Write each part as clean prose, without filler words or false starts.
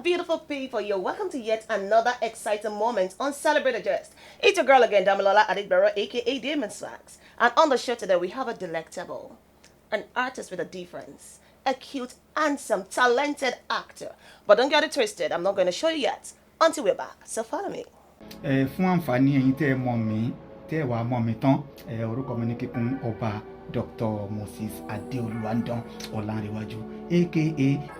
beautiful people, you're welcome to yet another exciting moment on Celebrate Just. It's your girl again, Damilola Adibero, aka Demon Swags. And on the show today, we have a delectable, an artist with a difference, a cute, handsome, talented actor. But don't get it twisted, I'm not going to show you yet until we're back. So follow me. Fún àǹfààní ẹ̀yin tẹ́ ẹ mọ̀ mí tẹ́ ẹ wàá mọ̀ mí tán orúkọ mi ní kíkún ọba Dr. Moses Adeoluwandan Ọlánrewájú aka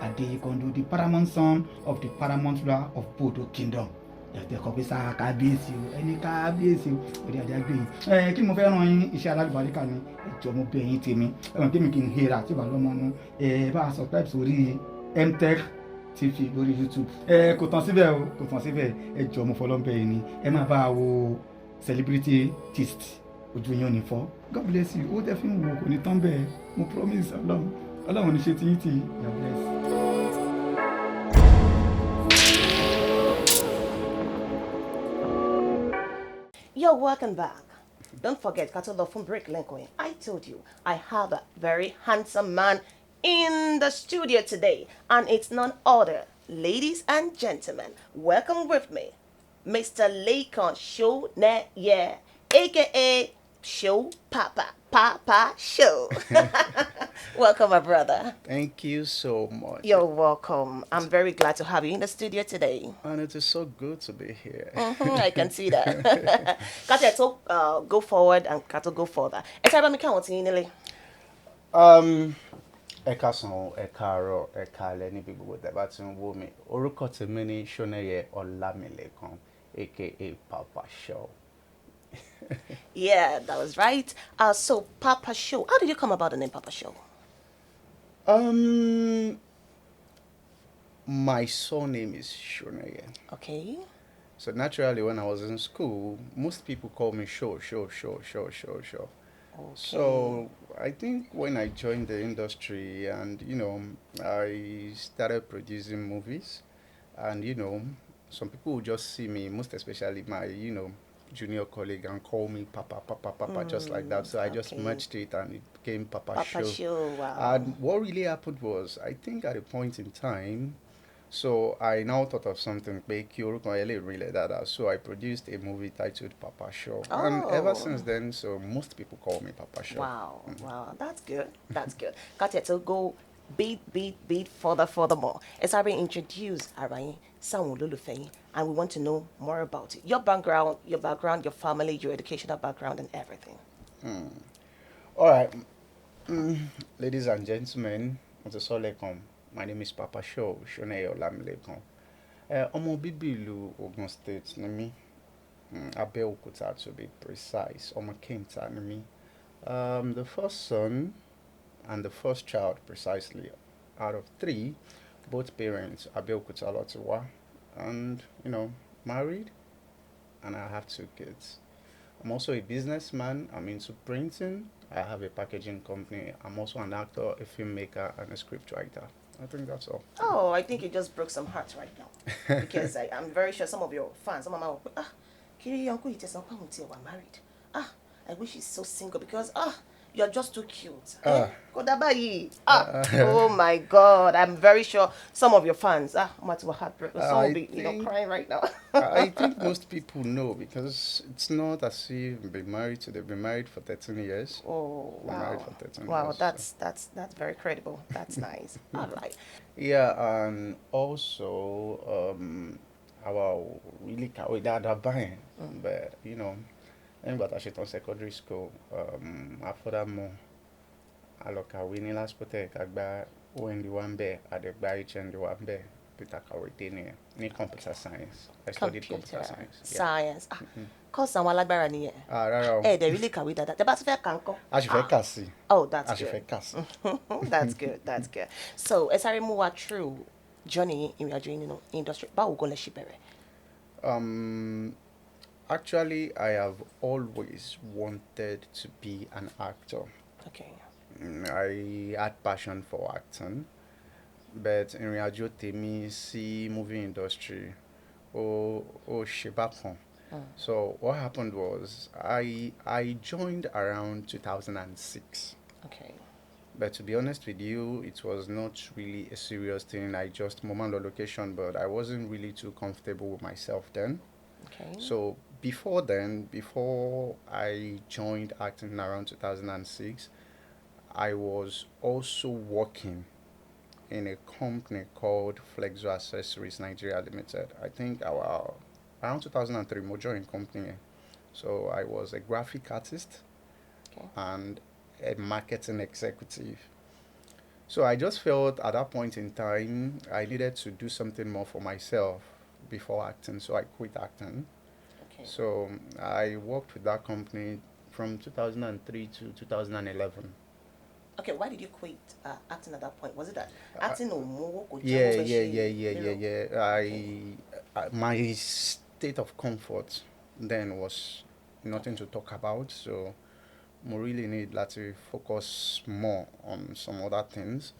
Adeyekondu, the paramount son of the paramount ruler of Bodo Kingdom. Ẹ̀tẹ̀ kọ́ pé sáà kábíyèsí o ẹni kábíyèsí o òde àdé àgbè yìí kí ni mo fẹ́ ràn yín iṣẹ́ alálùbáríkà ni ẹ̀jọ̀ mo bẹ̀ yín tèmi ẹ̀wọ̀n tèmi kì í hera tí ò bá lọ́mọ nú bá a subscribe sórí MTech TV lórí YouTube kò tán síbẹ̀ o kò tán síbẹ̀ ẹ jọ̀ọ́ mo fọlọ́nbẹ̀ yìí ni ẹ máa bá a wo celebrity gist ojú yín ò ní fọ́. God bless you ó tẹ́ fi ń wo kò ní tán bẹ́ẹ̀ mo promise ọlọ́run ní ṣe tí yín tì God bless. You're welcome back. Don't forget, Catalogue from Break Lincoln. I told you I have a very handsome man in the studio today, and it's none other. Ladies and gentlemen, welcome with me, Mr. Lekan Shoneye, aka Show Papa Show. Welcome, my brother. Thank you so much. You're welcome. I'm very glad to have you in the studio today. And it is so good to be here. I can see that. Kato, go forward and Kato go further. Ẹ sábà mi káwọn tí yín nílé. Ẹ káàsán, ẹ káàárọ̀, ẹ káalẹ́ níbi gbogbo tẹ́ bá ti ń wò mí. Orúkọ tèmi ni Shoneye Olamilekan, aka Papa Show. Yeah, that was right. So Papa Show. How did you come about the name Papa Show? My surname is Shoneye. Okay. So naturally, when I was in school, most people call me Show. Okay. So I think when I joined the industry and, I started producing movies and, some people would just see me, most especially my, junior colleague and call me Papa, just like that. So I just okay. merged it and it became Papa Papa Show. Show, wow. And what really happened was, I think at a point in time, so I now thought of something big, so I produced a movie titled Papa Show. And ever since then, so most people call me Papa Show. Wow, wow, that's good. That's good. Got it. So go beat furthermore. As I introduce Arayin, Sanwo Lulufeyin, and we want to know more about it. Your background, your family, your educational background, and everything. All right. Ladies and gentlemen, my name is Papa Show, Shoneye Olamilekan. Ọmọ bíbí ìlú Ogun State ni mí. Abeokuta to be precise. Ọmọ Kenta ni mí. The first son and the first child precisely out of 3, both parents Abeokuta Lotiwa, and married, and I have 2 kids. I'm also a businessman. I'm into printing. I have a packaging company. I'm also an actor, a filmmaker, and a scriptwriter. I think that's all. Oh, I think you just broke some hearts right now. Because I'm very sure some of your fans, some of my Kiri Uncle, you just were married. I wish he's so single because you're just too cute. Oh my God. I'm very sure some of your fans might be heartbroken. Some will be crying right now. I think most people know because it's not as if they've been married for 13 years. Oh wow. Married for 13 wow, years, that's very credible. That's nice. All right. Yeah, and also our really that buying, but nígbà tá a ṣetán secondary school furthermore a lọ kàwé ní LASPOTECH àgbà OND wa ń bẹ̀ àdẹ̀gbà HND wa ń bẹ̀ peter kàwé dé ní computer science. I studied computer science. Science. Course àwọn alágbára nìyẹn. Rárá o. They really kàwé dáadáa. Tẹ́ bá ti fẹ́ kà ńkọ́. A sì fẹ́ kà sí. Oh, that's A sì good. fẹ́ kà sí. That's good. That's good. So ẹ sáré mú wa through journey ìrìnàjò nínú industry. Báwo gan lẹ ṣe bẹ̀rẹ̀? Actually, I have always wanted to be an actor. Okay. I had passion for acting, but in ìrìnàjò tèmi sí movie industry, ó ṣe bákan. So what happened was I joined around 2006. Okay. But to be honest with you, it was not really a serious thing. I just moment the location, but I wasn't really too comfortable with myself then. Okay. So before then, before I joined acting around 2006, I was also working in a company called Flexo Accessories Nigeria Limited. I think our around 2003, mo joined company. So I was a graphic artist Okay. and a marketing executive. So I just felt at that point in time I needed to do something more for myself before acting. So I quit acting. Okay. So I worked with that company from 2003 to 2011. Okay, why did you quit acting at that point? Was it that acting no more My state of comfort then was nothing Okay. to talk about. So we really need to focus more on some other things.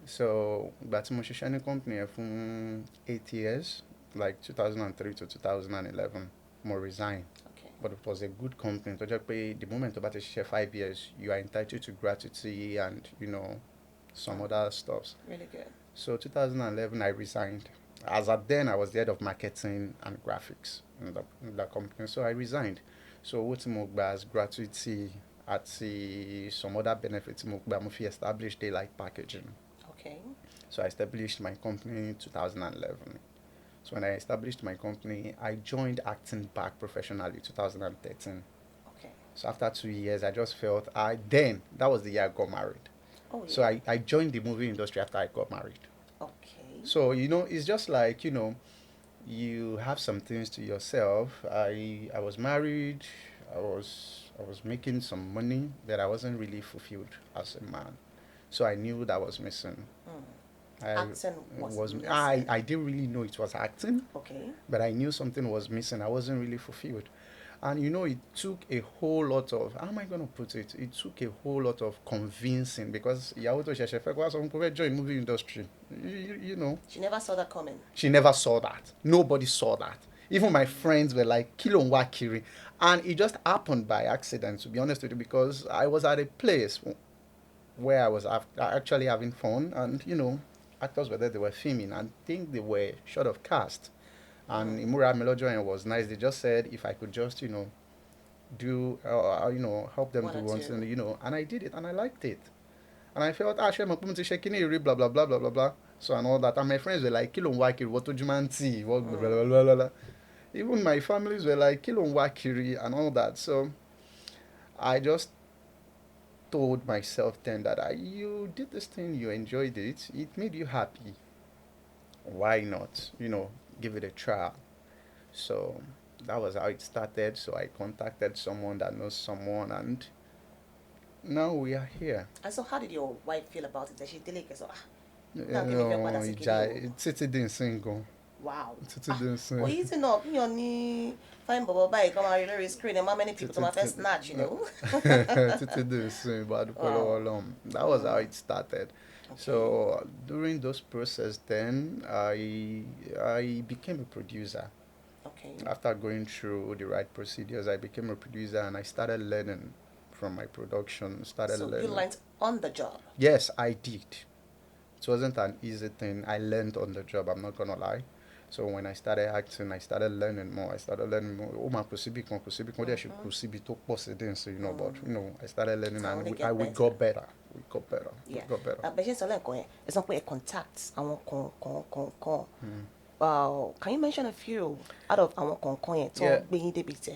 So ìgbà tí mo ṣiṣẹ́ ní company yẹn fún 8 years, like 2003 to 2011, mo resign. Okay. But it was a good company. tó jẹ́ pé the moment tó bá ti ṣiṣẹ́ 5 years, you are entitled to gratuity and some Oh, other stuffs. really good. So 2011, I resigned. As at then, I was the head of marketing and graphics in the company. So I resigned. So what mo gba as gratuity at some other benefits mo gba mo fi establish daylight packaging. Okay. So I established my company in 2011. So when I established my company, I joined acting back professionally 2013. Okay. So after 2 years, I just felt that was the year I got married. Oh, So yeah. I joined the movie industry after I got married. Okay. So, it's just like, you have some things to yourself. I was married, I was making some money, but I wasn't really fulfilled as a man. So I knew that was missing. Mm. I Acting was was missing. I didn't really know it was acting, Okay. but I knew something was missing. I wasn't really fulfilled. And it took a whole lot of, how am I going to put it? It took a whole lot of convincing because ìyàwó tó ṣẹ̀ṣẹ̀ fẹ́ kó wá sọ fún pé ó fẹ́ join movie industry. You know, She never saw that coming. she never saw that. Nobody saw that. Even my friends were like, Kilo ń wá kiri. And it just happened by accident, to be honest with you, because I was at a place where I was actually having fun, and actors were there, they were filming, and I think they were short of cast. And Mm. Imura Melojoy was nice. They just said if I could just, do, help them One do or one two. thing, and I did it, and I liked it. And I felt, shame, shaking it, blah, blah, blah, blah, blah, blah. So, and all that. And my friends were like, Kilo Wakiri, what do you man see? What, blah, blah, blah, blah, blah. Even my families were like, Kilo Wakiri, and all that. So, I just told myself then that you did this thing, you enjoyed it, it made you happy. Why not, give it a try? So, that was how it started. So, I contacted someone that knows someone, and now we are here. And so, how did your wife feel about it? That she did it? So, No, give me your father títí dín single. wow. Títí dín Well, single. easy enough. You need fine bubble by come out your screen and how many people to my first snatch, you know? Títí dín single, but Oh. that was how it started. Okay. So during those process, then I became a producer. Okay. After going through the right procedures, I became a producer, and I started learning from my production. Started So you learning. learned on the job. Yes, I did. It wasn't an easy thing. I learned on the job, I'm not gonna lie. So when I started acting, I started learning more. I started learning more. Oh, my there should to possible, so but I started learning, I and wanna we, get I, we better. got better. We got better. Yeah. We got better. But just like it's not quite a contact. I want con. Mm. Can you mention a few out of our con Yeah. being the bit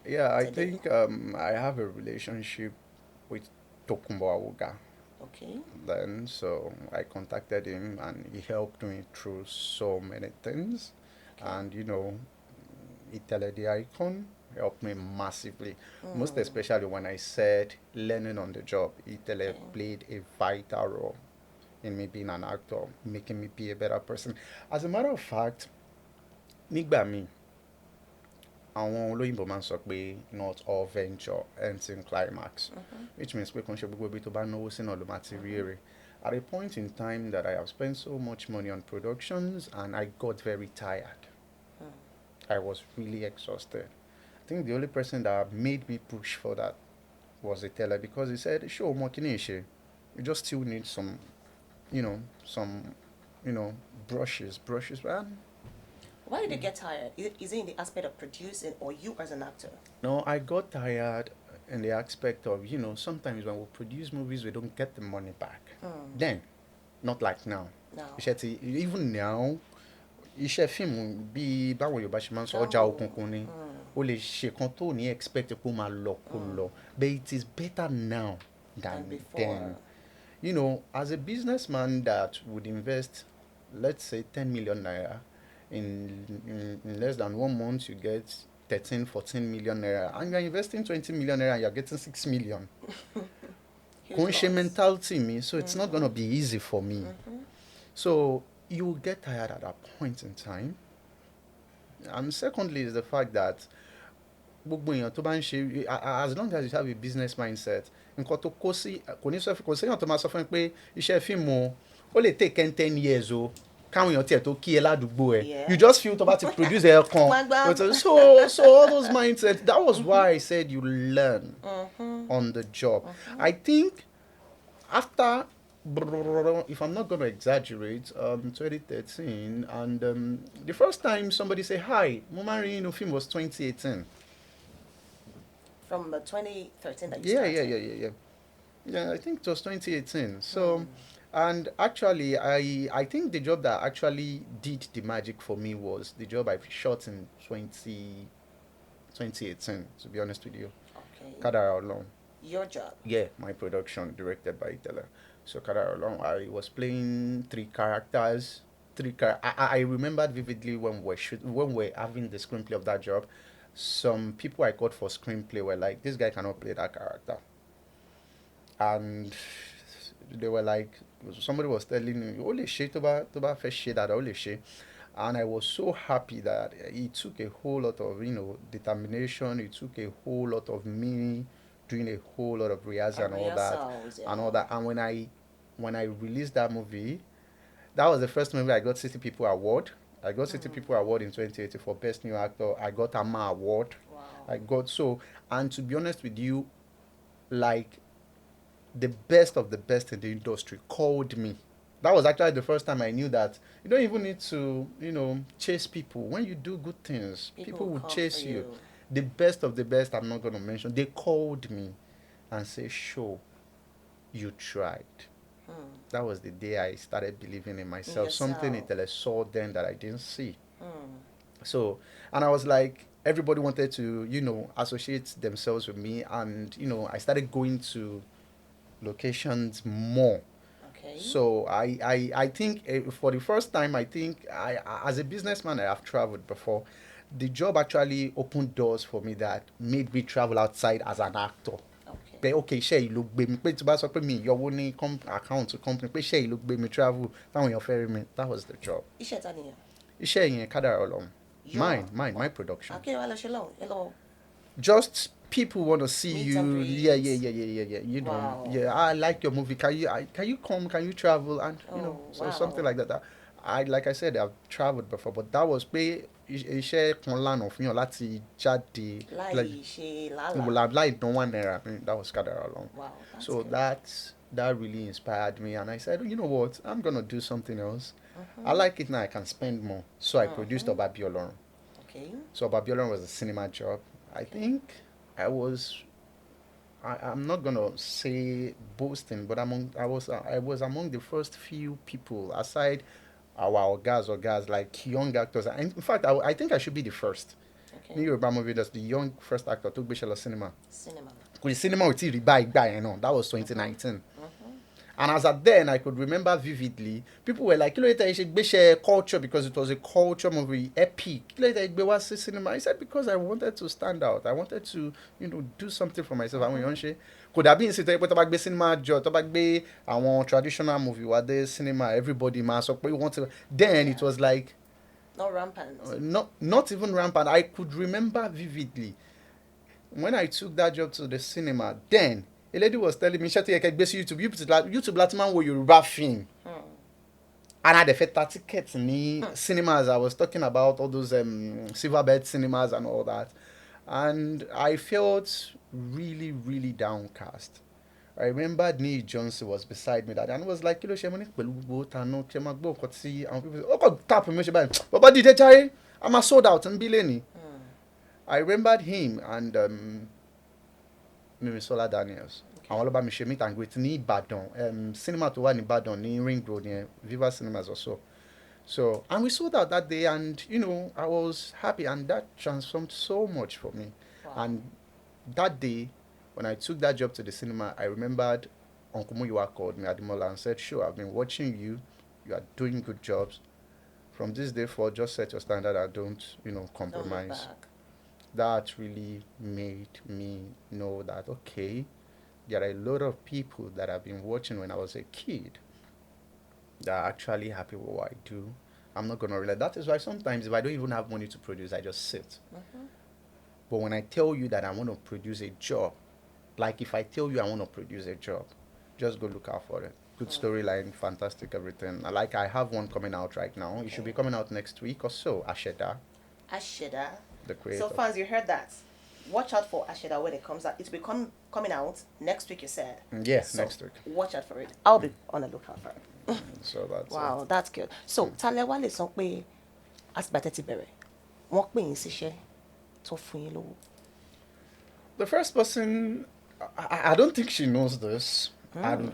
Yeah, I today? think I have a relationship with Tokumbo Awuga. Okay. Then, so I contacted him, and he helped me through so many things. Okay. And Itele the icon helped me massively, most Mm. especially when I said learning on the job. Itele Okay. played a vital role in me being an actor, making me be a better person. As a matter of fact, nígbà míì, àwọn olóyìnbó máa ń sọ pé not all venture ends in climax, which means pé kò ń ṣe gbogbo ibi tó bá náwó sí náà ló máa ti rí èrè. At a point in time that I have spent so much money on productions, and I got very tired. I was really exhausted. I think the only person that made me push for that was Itele, because he said, show mo kini ṣe. You just still need some, some, brushes. But Why did you get tired? Is it in the aspect of producing or you as an actor? no, I got tired in the aspect of, sometimes when we produce movies, we don't get the money back. Then, not like now. No. Even now, iṣẹ́ fíìmù bíi báwọn Yorùbá ṣe máa ń sọ ọjà òkùnkùn ni o lè ṣe kan tó ní expect kó máa lọ kó lọ, but it is better now than then. As a businessman that would invest, let's say 10 million naira, in less than 1 month you get 13-14 million naira, and you're investing 20 million naira and you're getting 6 million. Conscious mentality me, so it's not gonna be easy for me. So you will get tired at that point in time. And secondly is the fact that gbogbo èèyàn tó bá ń ṣe, as long as you have a business mindset, nǹkan tó kó sí kò ní sọ fún, kò séèyàn tó máa sọ fún ẹ pé iṣẹ́ fíìmù ó lè take 10 years o káwọn èèyàn tiẹ̀ tó kí ẹ ládùúgbò ẹ. You just feel tó bá ti produce ẹ kan. So all those mindsets, that was why I said you learn on the job. I think after, if I'm not going to exaggerate, 2013, and the first time somebody said, hi, Mumari film was 2018. From the 2013 that you started? Yeah, I think it was 2018. So, and actually, I think the job that actually did the magic for me was the job I shot in 2018, to be honest with you. Okay. Kadara Olong. Your job? Yeah, my production, directed by Itala. So Kadara Olong, I was playing three characters. I remembered vividly when we're having the screenplay of that job. Some people I called for screenplay were like, this guy cannot play that character. And they were like, somebody was telling me, holy shit, toba first shit that holy shit. And I was so happy that it took a whole lot of, determination. It took a whole lot of me doing a whole lot of rehearsal and all that. And when I released that movie, that was the first movie I got City People Award. I got City People Award in 2018 for Best New Actor. I got AMA Award. Wow. And to be honest with you, like, the best of the best in the industry called me. That was actually the first time I knew that you don't even need to, chase people. When you do good things, people will chase you. The best of the best, I'm not going to mention, they called me and said, "Sure, you tried." That was the day I started believing in myself. Something I saw then that I didn't see. So, and I was like, everybody wanted to, associate themselves with me. And, I started going to locations more. Okay. So I think for the first time, I think as a businessman, I have traveled before. The job actually opened doors for me that made me travel outside as an actor. Pé okay, ṣé yìí ló gbé mi, pé tí bá sọ pé mi ìyọwó ní account company, pé ṣé yìí ló gbé mi travel táwọn èèyàn fẹ́ rí mi. That was the job. Iṣẹ́ ta nìyẹn? Iṣẹ́ yẹn Kadara Olong. Mine, my production. Okay, well, hello. Just people want to see you. Yeah. Wow. Yeah, I like your movie. Can you come? Can you travel? And so something like that. Like I said, I've traveled before, but that was pé iṣẹ́ kan lánàá fún yàn láti jáde. Láì ṣe lálàá. Láì dán one naira. That was Kadara Olong. Wow. So that really inspired me, and I said, you know what? I'm gonna do something else. I like it now. I can spend more. So I produced Obabi Olorun. Okay. So Obabi Olorun was a cinema job. I think I'm not gonna say boasting, but I was among the first few people aside our guys like young actors. And in fact, I think I should be the first. Okay. New Yoruba movie, that's the young first actor to gbéṣẹ́ cinema. Because cinema ò tí ì rí báyìí, that was 2019. And as at then, I could remember vividly, people were like, kí ló dé tẹ́ ṣe gbéṣẹ́ culture, because it was a culture movie, epic. Kí ló dé tẹ́ gbé wá sí cinema? I said, because I wanted to stand out. I wanted to, do something for myself. Àwọn èèyàn ṣe. Kò dàbí ìsìn tó yẹ pé tó bá gbé cinema jọ, tó bá gbé àwọn traditional movie wá dé cinema, everybody máa sọ pé wọ́n ti. Then it was like. Not rampant. Not even rampant. I could remember vividly when I took that job to the cinema. Then a lady was telling me, "Ṣé tó yẹ kẹ́ gbé sí YouTube láti máa ń wo Yorùbá film." And I had fẹ́ tickets ní cinemas. I was talking about all those silverbed cinemas and all that. And I felt really, really downcast. I remember Nee Johnson was beside me that, and it was like, kí ló ṣe mo ní pẹ̀lú gbogbo ta náà ṣe máa gbọ́ nǹkan tí àwọn people ó kàn tap mi ṣe báyìí bàbá dìde jáde I'm a sold out ń bí lẹ́ni. I remembered him and Mimisola Daniels. Àwọn ló bá mi ṣe meet and greet ní Ìbàdàn, cinema tó wà ní Ìbàdàn ní Ring Road yẹn, Viva Cinemas also. So, and we sold out that day, and I was happy, and that transformed so much for me. Wow. And that day, when I took that job to the cinema, I remembered Uncle Muyiwa called me at the mall and said, "Sure, I've been watching you. You are doing good jobs. From this day forward, just set your standard and don't compromise." Don't look back. That really made me know that, okay, there are a lot of people that I've been watching when I was a kid that are actually happy with what I do. I'm not gonna relate. That is why sometimes if I don't even have money to produce, I just sit. But when I tell you that I want to produce a job, like if I tell you I want to produce a job, just go look out for it. Good storyline, fantastic everything. Like I have one coming out right now. It should be coming out next week or so. Asheda, Asheda. the creator. So fans, you heard that. Watch out for Asheda when it comes out. It will be coming out next week, you said. Yeah, So next week. watch out for it. I'll be on the lookout for it. So that's Wow, it. that's good. So Talewa lè sọ pé àtìgbà ti bẹ̀rẹ̀ wọ́n pè yín síṣẹ́ tó fún yín lówó. The first person, I don't think she knows this.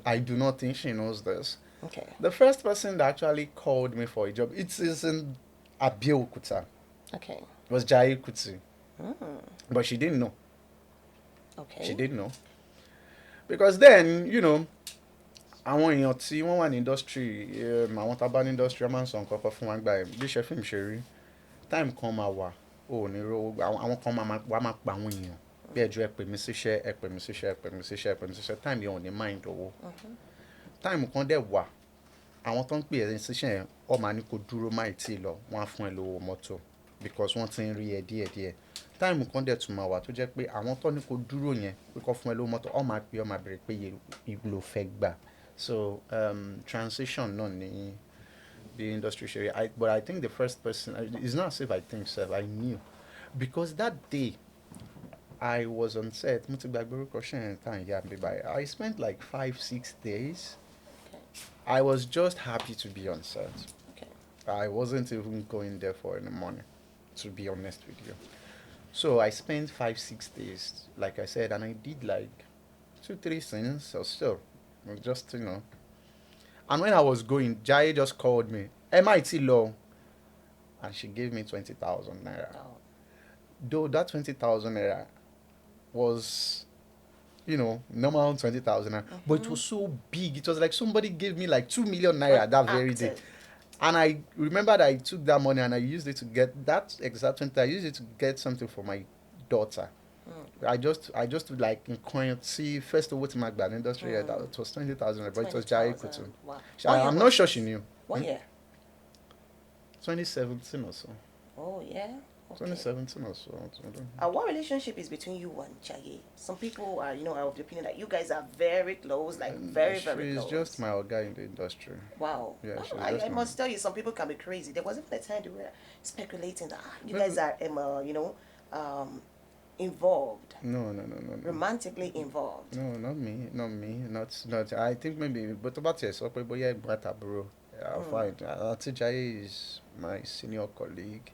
I do not think she knows this. Okay. The first person that actually called me for a job, it is in Abeokuta. Okay. It was JAYE KUTI. But she didn't know. Okay. She didn't know. Because then, àwọn èèyàn tí wọ́n wà ní industry, àwọn tá a bá ní industry, wọ́n máa ń sọ nǹkan kan fún wa gbà ẹ̀ bí iṣẹ́ fíìmù ṣe rí. Time kan máa wà, ò ní rówó, àwọn kan wá máa pa àwọn èèyàn. Bí ẹjọ́ ẹ pè mí síṣẹ́, ẹ pè mí síṣẹ́, ẹ pè mí síṣẹ́, ẹ pè mí síṣẹ́, time yẹn ò ní mind owó. Time kan dẹ̀ wà, àwọn tó ń pè ẹ́ síṣẹ́ yẹn, ọ máa ní kó dúró máì tí lọ, wọ́n á fún ẹ lówó mọ́tò because wọ́n ti ń rí ẹ díẹ̀díẹ̀. Time kan dẹ̀ tún máa wà tó jẹ́ pé àwọn tó ní kó dúró yẹn pé kó fún ẹ lówó mọ́tò, ọ máa pè ọ máa bèrè pé iye ló fẹ́ gbà. So transition náà ní the industry ṣe. But I think the first person, it's not as if I think so, I knew. Because that day, I was on set. I spent like 5-6 days. Okay. I was just happy to be on set. Okay. I wasn't even going there for any money, to be honest with you. So I spent 5-6 days, like I said, and I did like 2-3 scenes or so. Just. And when I was going, JAYE just called me, MIT Law, and she gave me 20,000 naira. Oh. Though that 20,000 naira was, normal 20,000 naira, but it was so big. It was like somebody gave me like 2 million naira that very day. And I remember that I took that money and I used it to get that exact 20. I used it to get something for my daughter. I just like in coin see first of all to my bad industry. That it was 20,000, but it was JAYE KUTI. Wow. I'm not sure she knew. What year? 2017 or so. Oh yeah. Okay. 2017 or so. What relationship is between you and JAYE? Some people are, of the opinion that you guys are very close, like very, very close. She's just my guy in the industry. Wow. Yeah, I must tell you, some people can be crazy. There was even a time they were speculating that you guys are, involved. No. Romantically involved. No, not me. Not. I think maybe, but about yes, okay, but yeah, brother, bro. Fine. JAYE is my senior colleague,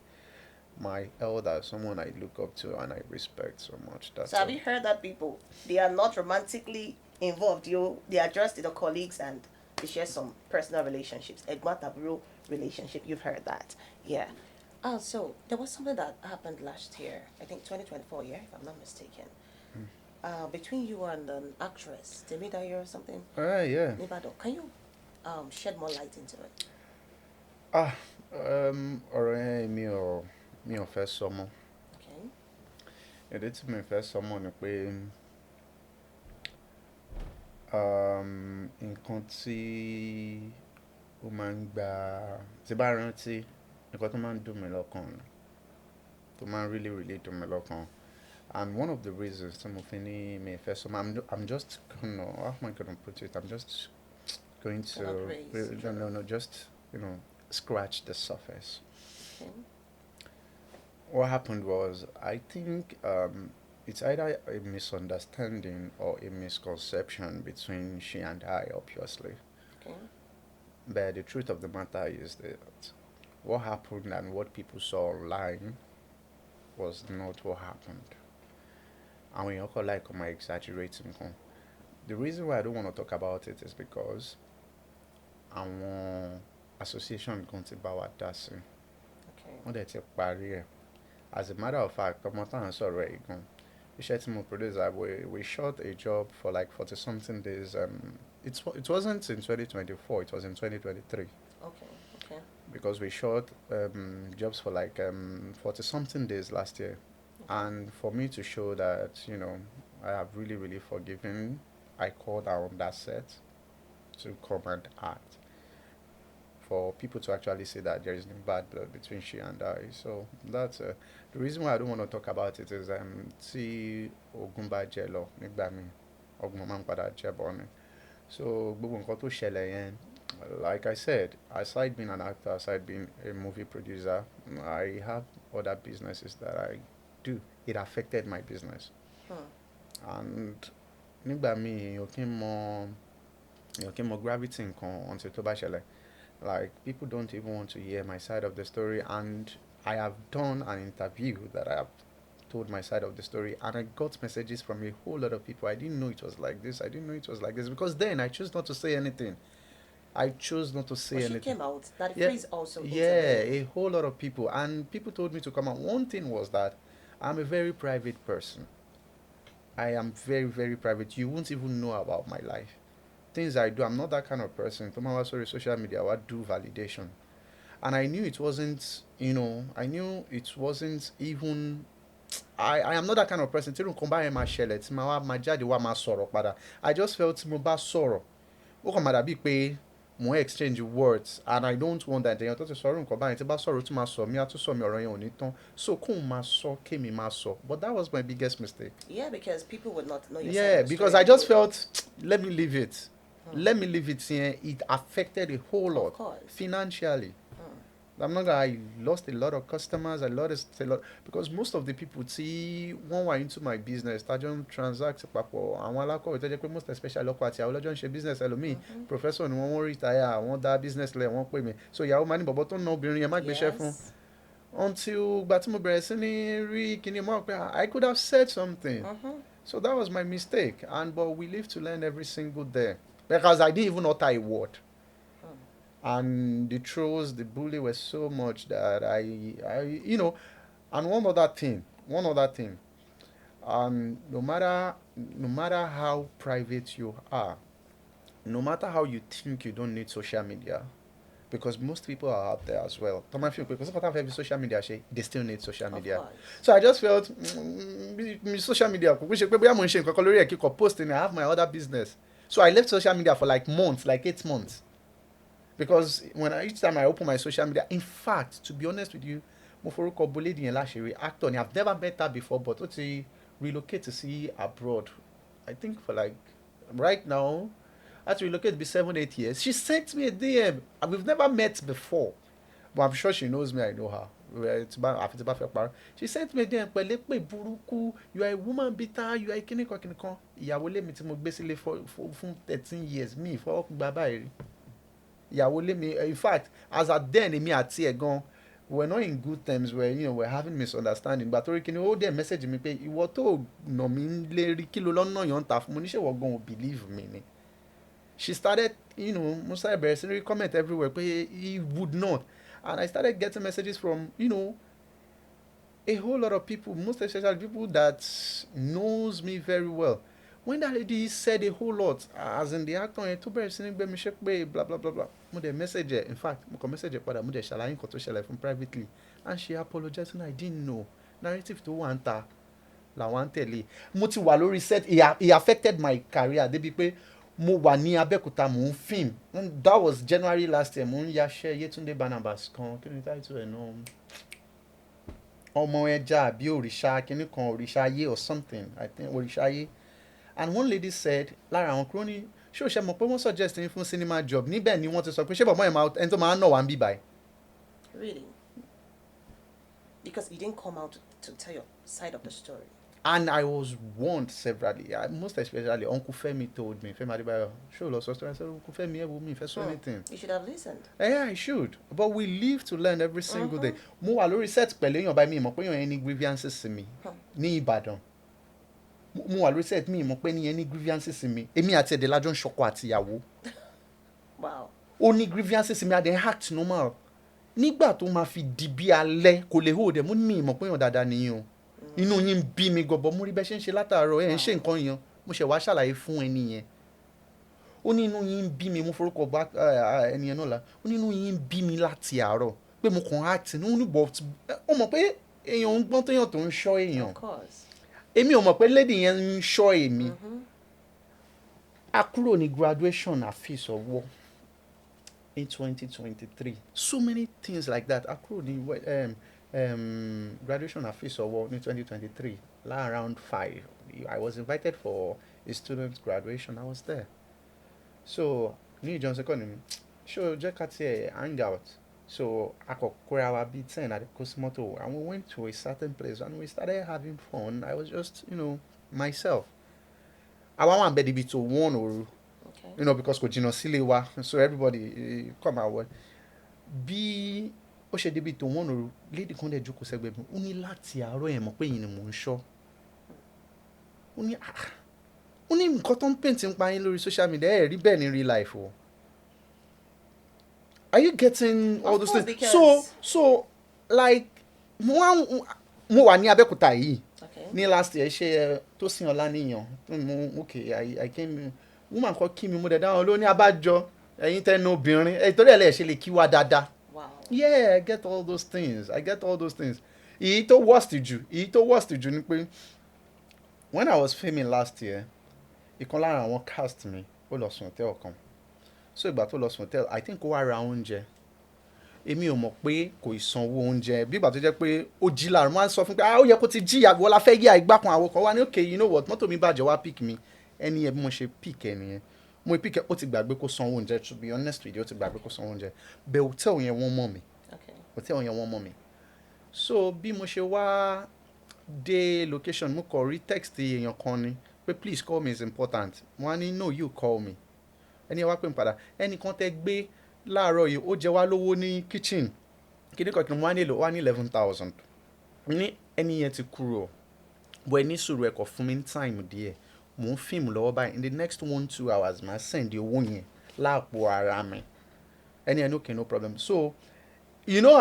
my elder, someone I look up to and I respect so much. So have you heard that people, they are not romantically involved? They are just colleagues and they share some personal relationships. Egmatabro relationship. You've heard that, yeah. So there was something that happened last year. I think 2024, yeah, if I'm not mistaken. Between you and an actress, Temidayo or something. Yeah. Can you shed more light into it? Ọ̀rẹ́ mi ò fẹ́ sọmọ. Okay. Èdè tí mi fẹ́ sọmọ ni pé nǹkan tí ó máa ń gba tí bá rántí nǹkan tó máa ń dùn mí lọ́kàn tó máa ń really really dùn mí lọ́kàn. And one of the reasons tí mo fi ní mi fẹ́ sọmọ, I'm just gonna, how am I gonna put it? I'm just going to no, just scratch the surface. Okay. What happened was, I think it's either a misunderstanding or a misconception between she and I, obviously. Okay. But the truth of the matter is that what happened and what people saw online was not what happened. And when you like my exaggerating, the reason why I don't want to talk about it is because àwọn association kan ti bá wa dá sí. Okay. Wọ́n dẹ̀ ti parí ẹ̀. As a matter of fact, ọmọ tá à ń sọ̀rọ̀ ẹ̀ gan. Iṣẹ́ tí mo produce, we shot a job for like 40 something days. It wasn't in 2024, it was in 2023. Okay. Okay. Because we shot jobs for like 40 something days last year. And for me to show that, I have really, really forgiven, I called her on that set to come and act. For people to actually say that there is no bad blood between she and I. So that's the reason why I don't want to talk about it is tí ogun bá jẹ lọ nígbà míì ọgbọ́n máa ń padà jẹ bọ́ ni. So gbogbo nǹkan tó ṣẹlẹ̀ yẹn, like I said, aside being an actor, aside being a movie producer, I have other businesses that I do. It affected my business. And nígbà míì èèyàn kì í mọ gravity nǹkan until tó bá ṣẹlẹ̀. Like, people don't even want to hear my side of the story, and I have done an interview that I have told my side of the story, and I got messages from a whole lot of people. I didn't know it was like this. I didn't know it was like this because then I chose not to say anything. I chose not to say But anything. she came out. That Yeah, phrase also. yeah, a whole lot of people, and people told me to come out. One thing was that I'm a very private person. I am very, very private. You won't even know about my life. Things I do, I'm not that kind of person. Tomorrow, sorry, social media, I do validation. And I knew it wasn't, I knew it wasn't even, I am not that kind of person. Tí nǹkan bá yẹn máa ṣẹlẹ̀, tí máa jáde wá máa sọ̀rọ̀ padà. I just felt tí mo bá sọ̀rọ̀, ó kàn máa dàbí pé mo exchange words, and I don't want that. Èèyàn tó ti sọ̀rọ̀ nǹkan báyìí tí bá sọ̀rọ̀ tí máa sọ mí, á tún sọ mi ọ̀rọ̀ yẹn ò ní tán. So kóun máa sọ, kémi máa sọ. But that was my biggest mistake. Yeah, because people would not know your Yeah, side of the because story. I just felt, let me leave it. Let me leave it here. It affected a whole lot Of course. financially. I'm not gonna. I lost a lot of customers. I lost a lot because most of the people see one were into my business. Tajon transact papọ̀. Àwọn alákọ̀wé tó jẹ́ pé most especially ọkọ àti àwọn ọlọ́jọ́ ń ṣe business ẹlòmíì. Professor ni wọ́n retire, wọ́n dá business lẹ̀ wọ́n pè mí. So ìyàwó máa ní bọ̀bọ̀ tó ń ná obìnrin yẹn má gbéṣẹ́ fún. Yes. Until ìgbà tí mo bẹ̀rẹ̀ sí ní rí kíní mọ́ pé I could have said something. So that was my mistake. But we live to learn every single day. Because I didn't even utter a word. And the trolls, the bully were so much that I and one other thing, no matter how private you are, no matter how you think you don't need social media, because most people are out there as well. Because if social media, they still need social media. So I just felt social media, posting, I have my other business. So I left social media for like months, like 8 months. Because each time I open my social media, in fact, to be honest with you, Moforuko Boledi and Lashiri, actor, I've never met her before, but what she relocate to see abroad. I think for like, right now, I had to relocate to be 7-8 years. She sent me a DM, and we've never met before. But I'm sure she knows me, I know her. She sent me a DM, pẹ̀lẹ́pẹ̀ burúkú, you are a woman beater, you are a kíníkan. Ìyàwó lé mi tí mo gbé sílé fún 13 years, mi ìfọwọ́ gbà báyìí. Ìyàwó lé mi, in fact, as at then, èmi àti ẹ̀ gan, we're not in good terms where, we're having misunderstanding. But torí kíni, ó dẹ̀ message mi pé, ìwọ tó nà mí lé rí kí ló lọ́nà yọ̀ ń ta fún mo níṣẹ́ wọ́n gan ò believe me ni. She started, mo started bẹ̀rẹ̀ sí ní comment everywhere pé he would not. And I started getting messages from, a whole lot of people, most especially people that knows me very well. When that lady said a whole lot, as in the actor, tó bẹ̀rẹ̀ sí ní gbé mi ṣe pé blah blah blah blah, mo dẹ̀ message her. In fact, mo kàn message her padà, mo dẹ̀ ṣàlàyé nǹkan tó ṣẹlẹ̀ fún privately, and she apologized, and I didn't know. Narrative tó wà ń ta làwọn ń tẹ̀lé. Mo ti wà lórí set, he affected my career débi pé mo wà ní Abẹ́òkúta mò ń film. That was January last year. Mo ń yaṣẹ́ Yétúndé Barnabas kan, kí ni title ẹ̀ náà? Ọmọ ẹja àbí òrìṣà kíní kan, òrìṣà ayé or something, I think òrìṣà ayé. And one lady said, lára àwọn kúrò ní ṣé o ṣe mọ̀ pé wọ́n suggest ní fún cinema job, níbẹ̀ ni wọ́n ti sọ pé ṣé bọ̀bọ́ yẹn ẹni tó máa ń nà wá ń bí báyìí. Really? Because you didn't come out to tell your side of the story. And I was warned severally, most especially Uncle Femi told me, Femi Adebayo, show us. I said, Uncle Femi, with me, if I anything. You should have listened. Yeah, I should. But we live to learn every single day. Mo wà lórí set pẹ̀lú èèyàn báyìí mi mọ̀ pé èèyàn any grievances sí mi ní Ìbàdàn. Mo wà lórí set mi mọ̀ pé ní any grievances sí mi. Èmi àti ẹ̀dẹ̀ lájọ́ ń ṣọkọ àti ìyàwó. Wow. Ó ní grievances sí mi, a dẹ̀ act normal. Nígbà tó máa fi di bí alẹ́ kò lè hold ẹ̀ mo ní mi mọ̀ pé èèyàn dáadáa nìyí o. Inú yín bí mi gọ̀bọ̀ mo rí bẹ́ẹ̀ ṣe ń ṣe látàárọ̀ ẹ̀ ń ṣe nǹkan yẹn mo ṣẹ̀ wá ṣàlàyé fún ẹni yẹn. Ó ní inú yín bí mi mo forúkọ bá ẹni yẹn náà la ó ní inú yín bí mi láti àárọ̀ pé mo kàn act ní ó ní but ó mọ̀ pé èèyàn ń gbọ́n téèyàn tó ń ṣọ́ èèyàn èmi ò mọ̀ pé lady yẹn ń ṣọ́ èmi. A kúrò ní graduation àfisọ̀wọ́ in 2023 so many things like that. A kúrò ní graduation àfisọ̀wọ́ ní 2023 around 5. I was invited for a student graduation. I was there. So ní Johnson kọ́ ni ṣó jẹ́ ká tiẹ̀ hang out. So a kò kóra wa bíi 10 at the Cosmoto and we went to a certain place and we started having fun. I was just myself. Àwa wà ń bẹ níbi tó 1 òru. Because kò jìnnà sílé wa so everybody come out. Bí ó ṣe débi tó 1 òru lady kan dẹ̀ jókòó sẹ́gbẹ̀ẹ́ mi ó ní láti àárọ̀ ẹ̀ mọ̀ pé yìí ni mò ń ṣọ́. Ó ní nǹkan tó ń paint ń pa yín lórí social media ẹ̀ rí bẹ́ẹ̀ ní real life o. Are you getting all those things? So like mo wà ní Abẹ́òkúta yìí ní last year ṣe Tósìn Ọláníyàn I came woman kan kí mi mo dẹ̀ dáhùn ló ní abájọ ẹ̀yin tẹ́nu obìnrin torí ẹ̀ lẹ̀ ṣe lè kí wa dáadáa. Yeah, I get all those things. Èyí tó worst jù ni pé when I was filming last year ìkan lára àwọn cast mi ó lọ sùn hotel kan so ìgbà tó lọ sùn hotel I think ó wá ra oúnjẹ èmi ò mọ̀ pé kò ìsanwó oúnjẹ bí ìgbà tó jẹ́ pé ó jí láàrú wọ́n á sọ fún pé ó yẹ kó ti jí àgbo ọlá fẹ́ yí àìgbá kan àwọn kan wá ní okay you know what mọ́tò mi bàjẹ́ wá pick mi ẹni yẹn bí mo ṣe pick ẹni yẹn mo pick ẹ ó ti gbàgbé kó sanwó oúnjẹ to be honest with you ó ti gbàgbé kó sanwó oúnjẹ bẹ́ẹ̀ hotel yẹn wọ́n mọ̀ mi so bí mo ṣe wá dé location mo kọ rí text èèyàn kan ni pé please call me is important wọ́n á ní no you call me ẹni wá pè mí padà ẹnì kan tẹ́ gbé láàárọ̀ yìí ó jẹ wá lówó ní kitchen kíní kan kí n wá nílò wá ní 11,000 ní ẹni yẹn ti kúrò bọ́ ẹni sùúrù ẹ̀kọ́ fún mi ní time díẹ̀ mò ń fíìmù lọ́wọ́ báyìí in the next 1-2 hours màá send owó yẹn láàpò ara mi ẹni yẹn okay no problem so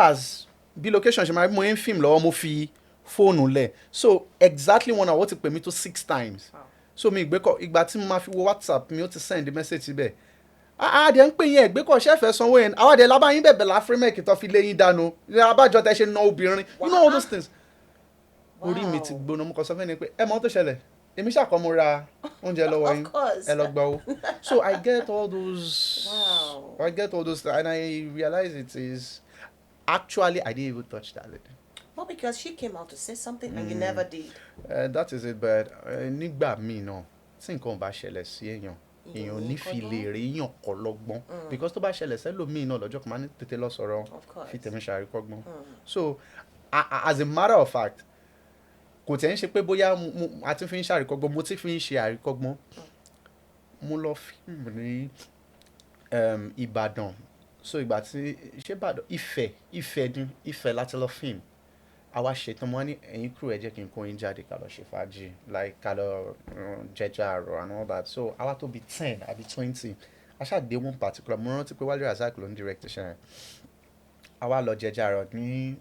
as bí location ṣe máa bí mo ń fíìmù lọ́wọ́ mo fi fóònù lẹ̀ so exactly 1 hour ó ti pè mí tó 6 times. So mi ìgbà tí mo máa fi wo WhatsApp mi ó ti send message síbẹ̀ àdé ń pè yín ẹ̀gbẹ́kọ̀ ṣẹ́fẹ̀ẹ́ sanwó yẹn àwọn àdé lábáyín bẹ̀bẹ̀ láfírímẹ̀kì tó fi lé yín dànù abájọ tẹ́ ṣe ná obìnrin you know all those things. Orí mi ti gbóná mo kàn sọ fún ẹni pé ẹ mọ̀ tó ṣẹlẹ̀ èmi ṣàkọ́mọ́ ra oúnjẹ lọ́wọ́ yín ẹ lọ gbà ó so I get all those and I realize it is actually I didn't even touch that lady. Well, because she came out to say something and you never did. That is it, but nígbà míì náà tí nǹkan bá ṣẹlẹ̀ sí èèyàn ò ní fi lè rí èèyàn kọ́ lọ́gbọ́n because tó bá ṣẹlẹ̀ sẹ́lòmíì náà lọ́jọ́ kan máa ní tètè lọ sọ̀rọ̀ fi tèmi ṣàríkọ́gbọ́n. So as a matter of fact kò tẹ̀ ń ṣe pé bóyá a ti fi ń ṣàríkọ́gbọ́n mo ti fi ń ṣe àríkọ́gbọ́n mo lọ fíìmù ní Ìbàdàn so ìgbà tí ṣé Ìbàdàn Ifẹ̀ láti lọ fíìmù àwa ṣetán wọn ní ẹ̀yin kúrò ẹ jẹ́ kí n kó yín jáde ká lọ ṣe fàájì like ká lọ jẹjẹ àrò and all that so àwa tó bí 10 àbí 20 aṣáàdé one particular mo rántí pé Wálé Razak ló ń direct ṣe yẹn àwa lọ jẹjẹ àrò ní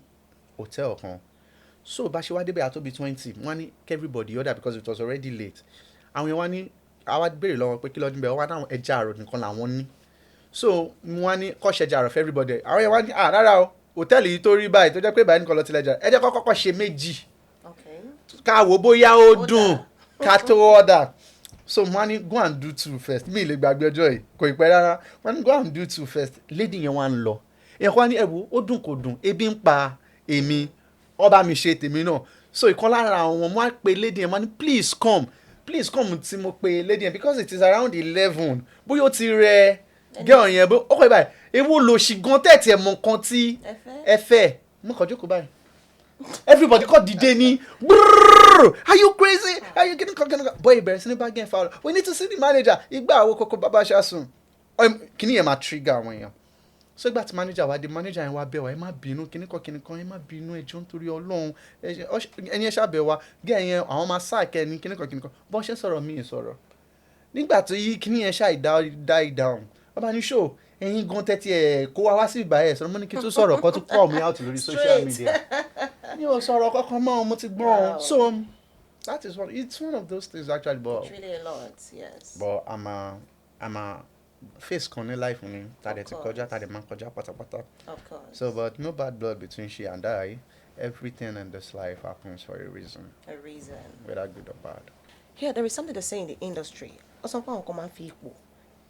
hotel kan so bá ṣe wá débẹ̀ àtó bí 20 wọ́n ní everybody order because it was already late àwọn yẹn wá ní àwa béèrè lọ́wọ́ pé kí lọ́dún bẹ́ẹ̀ wọ́n wá náà ẹja àrò nìkan làwọn ní so wọ́n ní kọ́ ṣẹjẹ àrò for everybody àwọn yẹn wá ní rárá o hòtẹ́ẹ̀lì yìí tó rí báyìí tó jẹ́ pé báyìí nìkan lọ tilẹ̀ jà ẹ jẹ́ kọ́kọ́ ṣe méjì ká wò bóyá ó dùn ká tó order so wọ́n ní go and do 2 first mi lè gbàgbé ọjọ́ yìí kò ì pẹ́ rárá wọ́n ní go and do 2 first lady yẹn wá ń lọ èèyàn kan wá ní ẹ̀wò ó dùn kò dùn ebi ń pa èmi ọba mi ṣe tèmi náà so ìkan lára àwọn ọmọ á pe lady yẹn wọ́n ní please come tí mo pe lady yẹn because it is around 11 bóyá ó ti rẹ girl yẹn bó ó kọ́ ibà ewu lo ṣì gan tẹ̀tì ẹ̀ mọ̀ nǹkan tí ẹ fẹ́ mo kàn jókòó báyìí everybody kọ́ dìde ní are you crazy? Are you getting boy bẹ̀rẹ̀ sí ní bá gẹ̀ foul we need to see the manager ìgbà àwọn kókó bàbá ṣàṣùn kìíní yẹn máa trigger àwọn èèyàn so ìgbà tí manager wá dé manager yẹn wá bẹ̀ wá ẹ má bínú kíní kan ẹ má bínú ẹjọ́ nítorí Ọlọ́run ẹni ẹ ṣàbẹ̀ wá gẹ̀ yẹn àwọn máa sáàkẹ́ ní kíní kan bọ́n ṣe sọ̀rọ̀ mí sọ̀rọ̀ nígbà tí kíní yẹn ṣáà die down bàbá ní show ẹ̀yin gan tẹ́tí ẹ̀ kó wá sí ìbá ẹ̀ sọ̀rọ̀ mọ́ ní kí n tún sọ̀rọ̀ kan tún call me out lórí social media mi ò sọ̀rọ̀ kankan mọ́ mo ti gbọ́n so that is it's one of those things actually but it's really a lot, yes. But I'm a face kan ní life mi tàdé ti kọjá tàdé máa kọjá pátápátá. Of course. So but no bad blood between she and I. Everything in this life happens for a reason. A reason. Whether good or bad. Yeah, there is something they say in the industry. Or some people come and feel equal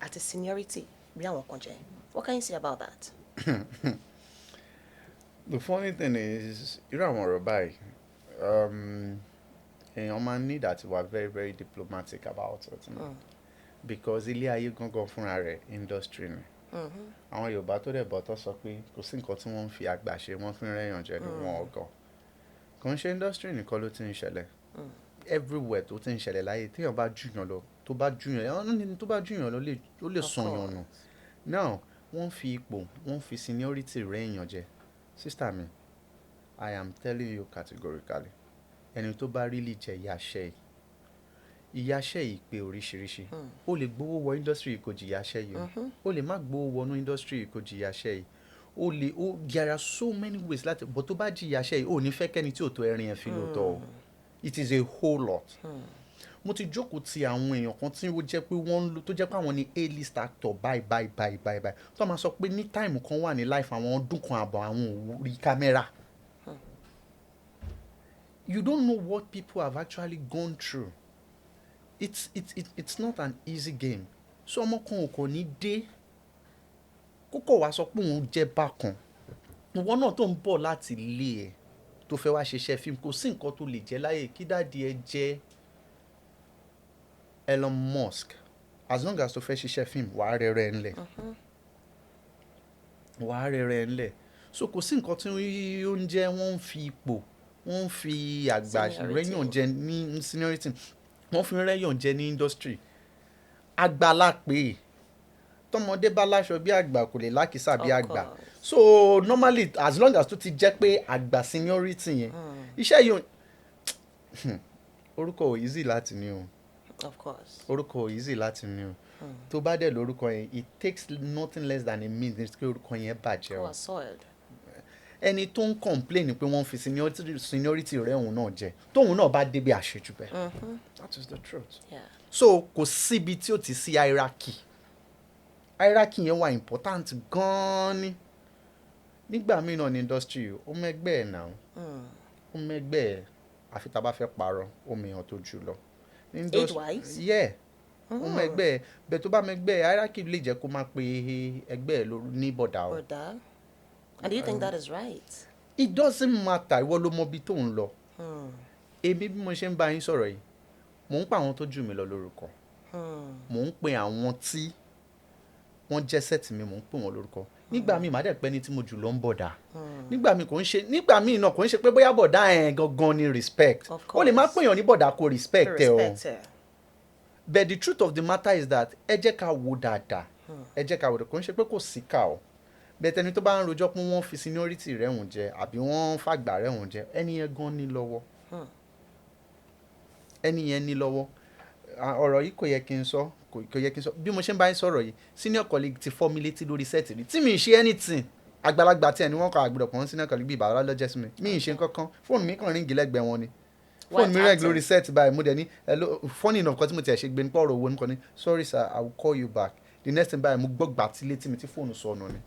at a seniority. What can you say about that? The funny thing is, you don't want to buy. Èèyàn máa need that we are very very diplomatic about it. Because ilé ayé gangan fúnra rẹ̀ industry ni. Àwọn Yorùbá tó dẹ̀ bọ̀ tó sọ pé kò sí nǹkan tí wọ́n ń fi àgbà ṣe wọ́n fi ń rẹ́yàn jẹ ní wọn ọgọ́. Kò ń ṣe industry nìkan ló ti ń ṣẹlẹ̀. Everywhere tó ti ń ṣẹlẹ̀ láyé téèyàn bá jùyàn lọ tó bá jùyàn lọ ó lè sọyàn nù. Now wọ́n fi ipò wọ́n fi seniority rẹ́yàn jẹ. Sister mi, I am telling you categorically ẹni tó bá really jẹ ìyáṣẹ́ yìí pé oríṣiríṣi ó lè gbowó wọ industry kò jìyàṣẹ́ yìí ó lè má gbowó wọnú industry kò jìyàṣẹ́ yìí there are so many ways láti but tó bá jìyàṣẹ́ yìí ó ní fẹ́ kẹ́ni tí ò tó ẹrin ẹ̀ fi lóòótọ́ o it is a whole lot. Mo ti jókòó ti àwọn èèyàn kan tí ó jẹ́ pé tó jẹ́ pé àwọn ni A-list actor bye tó máa sọ pé ní táìmù kan wà ní life àwọn ọdún kan àbọ̀ àwọn ò rí kámẹ́rà. You don't know what people have actually gone through. It's not an easy game. So ọmọ kan ò kò ní dé kókò wá sọ pé òun jẹ́ bákan. Ìwọ náà tó ń bọ̀ láti ilé ẹ̀ tó fẹ́ wá ṣiṣẹ́ fíìmù kò sí nǹkan tó lè jẹ́ láyé kí dáàdi ẹ jẹ́ Elon Musk as long as tó fẹ́ ṣiṣẹ́ fíìmù wàá rẹ̀ ńlẹ̀. Wàá rẹ̀ ńlẹ̀. So kò sí nǹkan tí ó ń jẹ́ wọ́n ń fi ipò wọ́n ń fi àgbà rẹ́yàn jẹ ní seniority wọ́n fi rẹ́yàn jẹ ní industry àgbàlá pé tọmọdé bá láṣọ bí àgbà kò lè lákìsà bí àgbà so normally as long as tó ti jẹ́ pé àgbà seniority yẹn iṣẹ́ yìí orúkọ ò easy láti ní o of course orúkọ ò easy láti ní o tó bá dẹ̀ lórúkọ yẹn it takes nothing less than a minute kí orúkọ yẹn bàjẹ́ o ẹni tó ń complain pé wọ́n fi seniority rẹ̀ òun náà jẹ tóun náà bá débi àṣejù bẹ́ẹ̀ that is the truth. So kò síbi tí ó ti sí hierarchy yẹn wà important gan-an ni nígbà míì náà ní industry ó mẹ́gbẹ́ ẹ̀ náà ó mẹ́gbẹ́ ẹ̀ àfi tá a bá fẹ́ parọ́ ó mìíràn tó jù lọ. Age-wise? Yeah ó mẹ́gbẹ́ ẹ̀ bẹ́ẹ̀ tó bá mẹ́gbẹ́ ẹ̀ hierarchy lè jẹ́ kó máa pe ẹgbẹ́ ẹ̀ ní bọ̀dà o. And do you think that is right? It doesn't matter ìwọ ló mọ ibi tó ń lọ. Èmi bí mo ṣe ń bá yín sọ̀rọ̀ yìí mò ń pa àwọn tó jù mí lọ lórúkọ mò ń pe àwọn tí wọ́n jẹ́ sẹ́ẹ̀tì mi mò ń pè wọ́n lórúkọ nígbà míì má dẹ̀ pẹ́ ní tí mo jù lọ ń bọ̀dà nígbà míì náà kò ń ṣe pé bóyá bọ̀dà ẹ̀ gangan ni respect ó lè má pèèyàn ní bọ̀dà kó respect ẹ̀ o but the truth of the matter is that ẹ jẹ́ ká wo dáadáa kò ń ṣe pé kò sí ká o bẹ́ẹ̀ ẹni tó bá ń rojọ́ pé wọ́n fi seniority rẹ̀hùn jẹ àbí wọ́n fàgbà rẹ̀hùn jẹ ẹni yẹn gan ní lọ́wọ́ ọ̀rọ̀ yìí kò yẹ kí n sọ bí mo ṣe ń bá yín sọ̀rọ̀ yìí senior colleague ti fọ́ mi létí lórí set rí tí mi ì ṣe anything àgbàlagbà tí ẹni wọ́n kọ àgbẹ̀dọ̀ pọ̀ senior colleague bíi bàbá lọ́jọ́ sí mi ì ṣe kankan fóònù mi kàn ríngì lẹ́gbẹ̀ẹ́ wọn ni fóònù mi rẹ̀ lórí set báyìí mo dẹ̀ ní funny enough kan tí mo ti ẹ̀ ṣe gbé nípa ọ̀rọ̀ owó nìkan ni sorry sir I will call you back the next time báyìí mo gbọ́ gbà tí létí mi tí fóònù sọnù ni.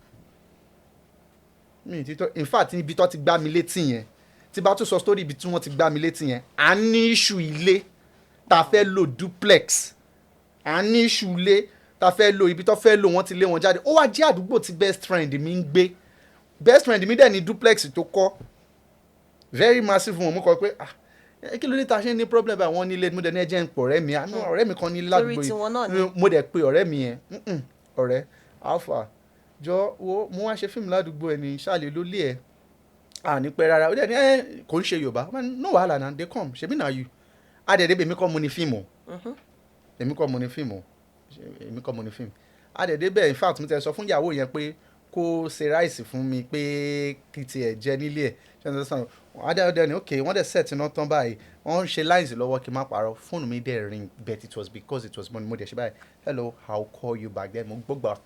In fact ibi tó ti gbá mi létí yẹn tí bá tún sọ story ibi tí wọ́n ti gbá mi létí yẹn à ń ní issue ilé tá a fẹ́ lò duplex à ń ní issue ilé tá a fẹ́ lò ibi tó fẹ́ lò wọ́n ti lé wọn jáde ó wá jẹ́ àdúgbò tí best friend mi ń gbé best friend mi dẹ̀ ní duplex tó kọ́ very massive wọn mú kọ pé kí ló ní ta ṣe ní problem báyìí wọ́n nílé mo dẹ̀ ní ẹjẹ́ ń pọ̀ ọ̀rẹ́ mi ọ̀rẹ́ mi kan ní ládùúgbò yìí mo dẹ̀ pe ọ̀rẹ́ mi yẹn ọ̀rẹ́ alpha jọ wo mo wá ṣe fíìmù ládùúgbò ẹ ní ṣáàlì ló lé ẹ ní pẹ́ rárá ó dẹ̀ ní kò ń ṣe Yorùbá no wahala na they come ṣebí na you adẹ̀dẹ̀ èmi kọ́ mo ní fíìmù èmi kọ́ mo ní fíìmù èmi kọ́ mo ní fíìmù adẹ̀dẹ̀ bẹ́ẹ̀ in fact mo tẹ̀ sọ fún ìyàwó yẹn pé kó ṣe ráìsì fún mi pé kí tiẹ̀ jẹ nílé ẹ̀ ṣẹ́ńtẹ́sán adẹ̀dẹ̀ ni ok wọ́n dẹ̀ set iná tán báyìí wọ́n ń ṣe lines lọ́wọ́ kí n má parọ́ fóònù mi dẹ̀ ring but it was because it was money mo dẹ̀ ṣe báyìí hello I'll call you back then mo gbọ́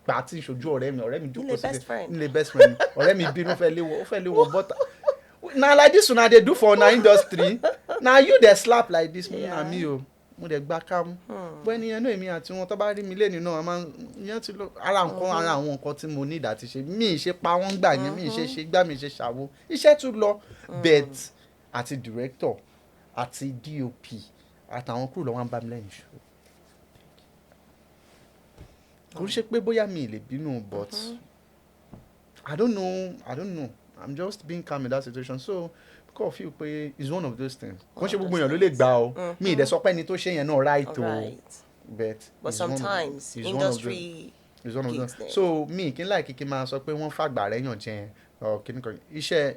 gbà tí ìṣojú ọ̀rẹ́ mi jókòó sí nílé best friend ọ̀rẹ́ mi bínú ó fẹ́ lé wọ bọ́tà na like this una dey do for una industry na you dey slap like this na me o mo dẹ̀ gbá kámú bọ́ ẹni yẹn náà èmi àti wọn tó bá rí mi lẹ́nu náà máa yẹn ti lọ ara àwọn nǹkan tí mo need àti ṣe mí ṣe pa wọ́n gbà yẹn mí ṣe gbá mi ṣe ṣàwo iṣẹ́ tún lọ bet àti director àti DOP àtàwọn kúrò lọ́wọ́ ń bá mi lẹ́yìn ṣù kò ń ṣe pé bóyá mi lè bínú but I don't know I'm just being calm in that situation so kò feel pé it's one of those things kò ń ṣe gbogbo èèyàn ló lè gbà o mi ìdẹ̀ sọ pé ẹni tó ṣe yẹn náà right o but sometimes industry is one of them so mi kí n láì kíkí máa sọ pé wọ́n fàgbà rẹ̀ yàn jẹ kíníkan iṣẹ́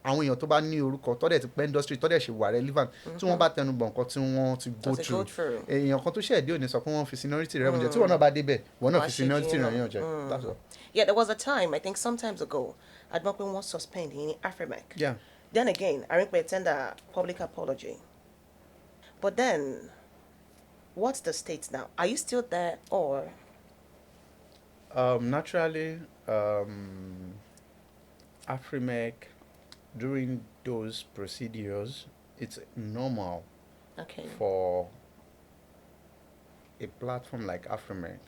àwọn èèyàn tó bá ní orúkọ tọ́dẹ̀ ti pẹ́ industry tọ́dẹ̀ ṣe wà relevant tí wọ́n bá tẹnu bọ̀ nǹkan tí wọ́n ti go through èèyàn kan tó ṣe ẹ̀dí òní sọ pé wọ́n fi seniority rẹ̀ jẹ tí wọ́n náà bá débẹ̀ wọ́n náà fi seniority rẹ̀ yàn jẹ. Yeah, there was a time I think sometimes ago àdúgbò pé wọ́n suspend ní Afric. Yeah. Then again I think tender public apology but then what's the state now? Are you still there or? Naturally, Afric during those procedures, it's normal for a platform like Afric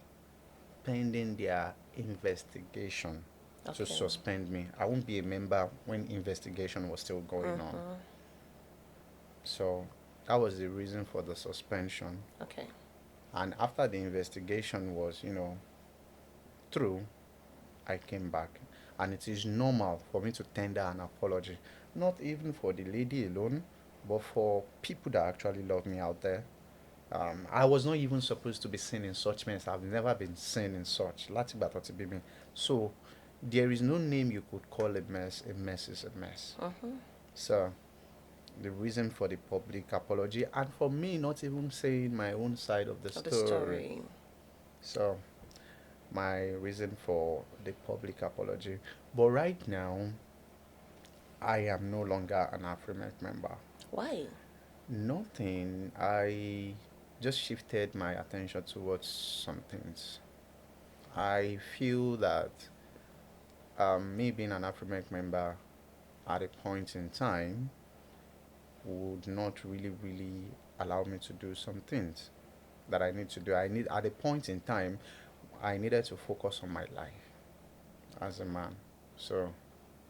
pending their investigation to suspend me. I won't be a member when investigation was still going on. So that was the reason for the suspension. Okay. And after the investigation was, through, I came back. And it is normal for me to tender an apology. Not even for the lady alone, but for people that actually love me out there. I was not even supposed to be seen in such mess. I've never been seen in such. So there is no name you could call a mess. A mess is a mess. So the reason for the public apology and for me not even saying my own side of the story. So my reason for the public apology. But right now, I am no longer an Afric member. Why? Nothing. I just shifted my attention towards some things. I feel that me being an Afric member at a point in time would not really allow me to do some things that I need to do. At a point in time, I needed to focus on my life as a man. So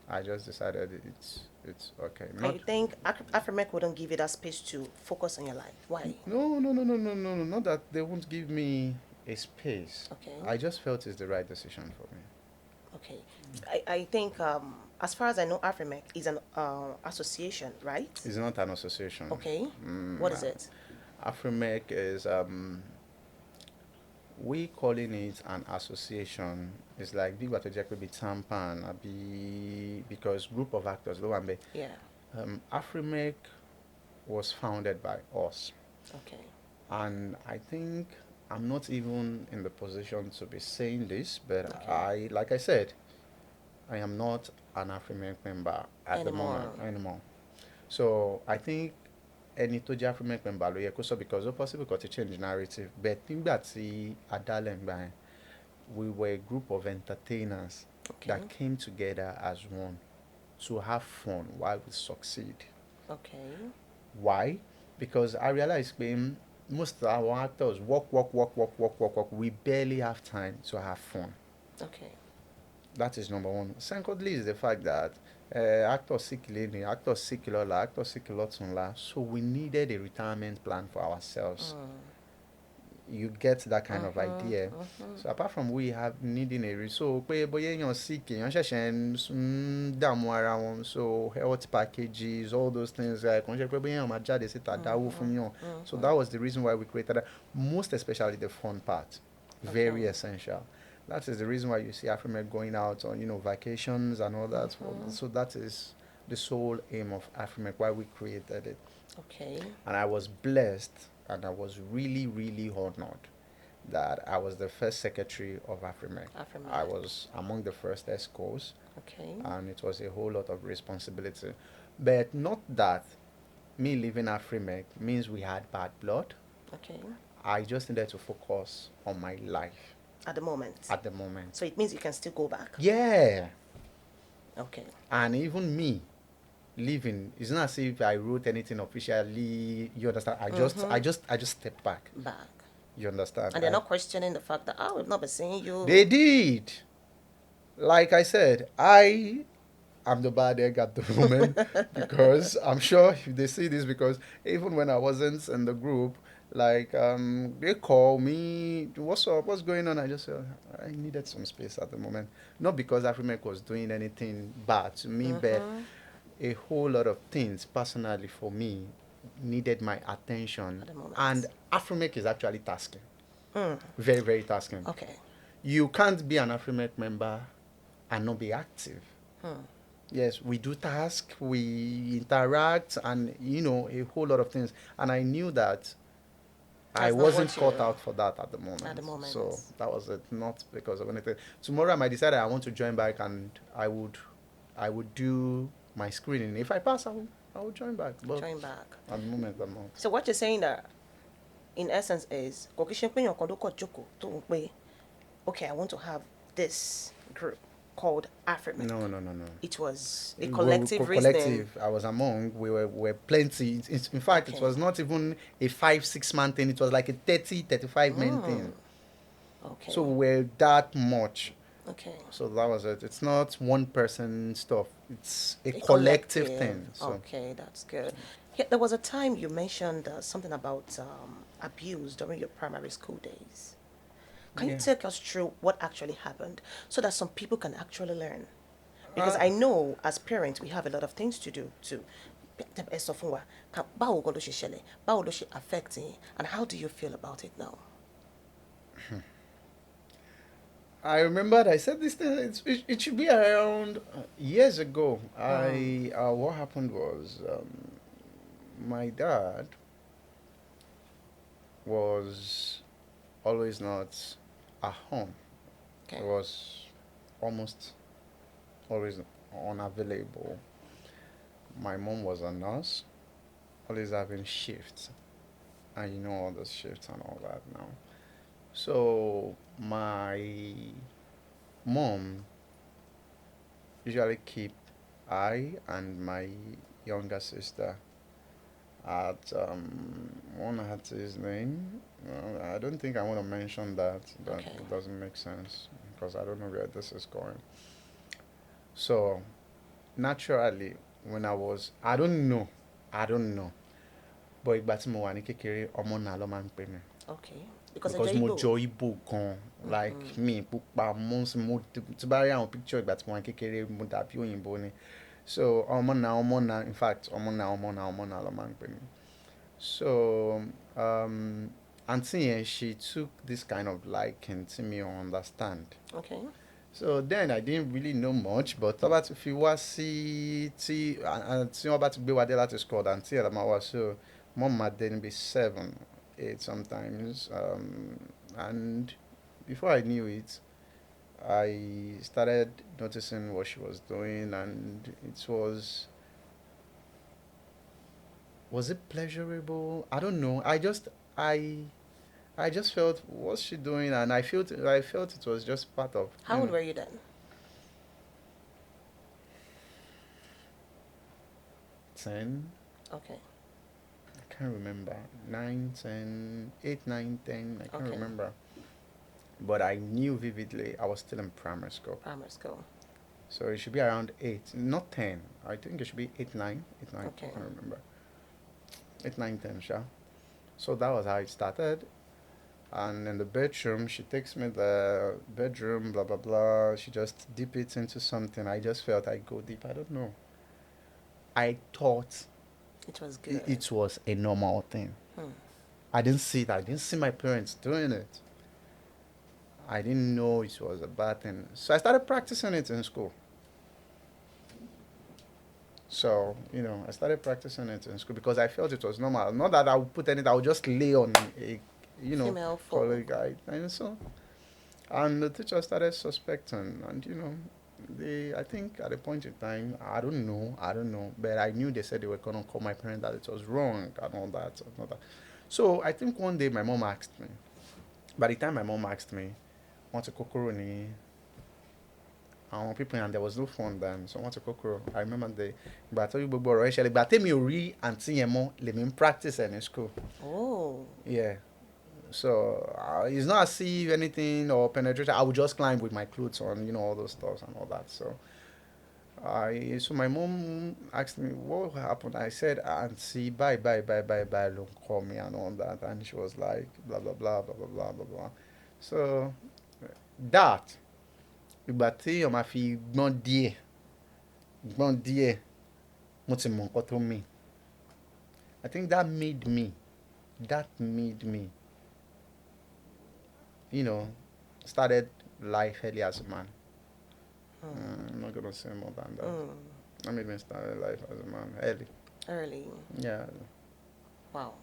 I just decided it's okay. And you think Afric wouldn't give you that space to focus on your life? Why? No. Not that they won't give me a space. Okay. I just felt it's the right decision for me. Okay. I think, as far as I know, Afric is an association, right? It's not an association. Okay. What is it? Afric is we calling it an association is like big to jack be tampan because group of actors yeah. Afric was founded by us. Okay. And I think I'm not even in the position to be saying this, but Okay. like I said, I am not an Afric member at the moment anymore. So I think ẹni tó jẹ́ Afric member ló yẹ kó sọ because ó possible kó ti change narrative but nígbà tí adálẹ̀ ń gbà yẹn we were a group of entertainers that came together as one to have fun while we succeed. Okay. Why? Because I realized most of our actors work. We barely have time to have fun. Okay. That is number one. Secondly is the fact that actors sick lady, actors sick lola, actors sick lotunla. So we needed a retirement plan for ourselves. You get that kind of idea. So apart from we have needing so pé bóyá èèyàn sick, èèyàn ṣẹ̀ṣẹ̀ ń dààmú ara wọn, so health packages, all those things kò ń ṣe pé bóyá èèyàn máa jáde síta dáwó fún yàn. So that was the reason why we created that. Most especially the fun part. Very essential. That is the reason why you see Afric going out on, vacations and all that. So that is the sole aim of Afric, why we created it. Okay. And I was blessed and I was really, really honored that I was the first secretary of Afric. I was among the first escorts, Okay. and it was a whole lot of responsibility. But not that me leaving Afric means we had bad blood. Okay. I just needed to focus on my life At the moment. at the moment. So it means you can still go back. Yeah. Okay. And even me leaving, it's not as if I wrote anything officially. You understand? I just stepped back. Back. You understand? And they're not questioning the fact that, oh, we've not been seeing you. They did. Like I said, I am the bad egg at the moment because I'm sure if they see this, because even when I wasn't in the group, like they call me, what's up, what's going on? I just said I needed some space at the moment. Not because Afric was doing anything bad to me, but a whole lot of things personally for me needed my attention. At the moment. And Afric is actually tasking. Very, very tasking. Okay. You can't be an Afric member and not be active. Yes, we do task, we interact, and a whole lot of things. And I knew that I That's not wasn't what you- caught out for that at the moment. At the moment. So that was it, not because of anything. Tomorrow I might decide I want to join back, and I would do my screening. If I pass, I will join back. But Join back. at the moment, I'm not. So what you're saying that, in essence, is okay, I want to have this group called Afric. No. It was a We were collective reasoning. collective. I was among. We were plenty. In fact, Okay. it was not even a 5-6 man thing. It was like a 30-35 man thing. Okay. So we were that much. Okay. So that was it. It's not one person stuff. It's a collective thing. So Okay, that's good. Yeah, there was a time you mentioned something about abuse during your primary school days. Can you Yeah. take us through what actually happened so that some people can actually learn? Because I know as parents we have a lot of things to do too. Báwo gan ló ṣe ṣẹlẹ̀? Báwo ló ṣe affect yín? And how do you feel about it now? I remembered I said this thing. It should be around years ago. What happened was my dad was always not at home. Okay. He was almost always unavailable. My mom was a nurse, always having shifts, and you know all the shifts and all that now. So my mom usually keep I and my younger sister at one had his name. I don't think I want to mention that, but Okay. it doesn't make sense because I don't know where this is going. So naturally, when I don't know, but ìgbà tí mo wà ní kékeré ọmọ náà ló máa ń pè mí. Okay. Because Mo jọ Igbo gan, like me pupa mo tí bá rí àwọn picture ìgbà tí mo wà ní kékeré mo dàbí òyìnbó ni. So ọmọ náà in fact ọmọ náà ló máa ń pè mí. So aunty yẹn, she took this kind of liking to me or understand. Okay. So then I didn't really know much, but tó bá ti fi wá sí tí wọ́n bá ti gbé wa dé láti school, àǹtí ẹ̀ la máa wá, so mom máa dé níbi 7, 8 sometimes, and before I knew it, I started noticing what she was doing, and it was it pleasurable? I don't know. I just felt, what's she doing? And I felt it was just part of. How old were you then? 10. Okay. I can't remember. 9, 10, 8, 9, 10. I can't Okay. remember. But I knew vividly I was still in primary school. Primary school. So it should be around 8, not 10. I think it should be 8, 9. 8, 9. Okay. I can't remember. 8, 9, 10, sure. So that was how it started. And in the bedroom, she takes me the bedroom, blah, blah, blah. She just dip it into something. I just felt I go deep. I don't know. I thought It was good. it was a normal thing. I didn't see it. I didn't see my parents doing it. I didn't know it was a bad thing. So I started practicing it in school. So, I started practicing it in school because I felt it was normal. Not that I would put anything, I would just lay on a, Female form. colleague. And the teacher started suspecting. And, I think at a point in time, I don't know, but I knew they said they were going to call my parents that it was wrong and all that, and all that. So I think one day my mom asked me. By the time my mom asked me, what's a kokoro ni? Àwọn people and there was no phone then, so what's a kokoro? I remember but I told you gbogbo ọ̀rọ̀ ìṣẹ̀lẹ̀ ìgbà tèmi ò rí àǹtí yẹn mọ́ lèmi ń practice ẹ̀ ní school. Oh. Yeah. So it's not as if anything or penetration. I would just climb with my clothes on, all those stuff and all that. So my mom asked me what happened. I said, "Auntie, bye, bye, bye, bye, bye. Don't call me and all that." And she was like, "Blah blah blah blah blah blah blah blah." So that, ìgbà tí ọmọ fi gbọ́n díẹ̀, mo ti mọ nǹkan tó mean. I think that made me, started life early as a man. I'm not gonna say more than that. That made me start life as a man Early. Yeah. Wow.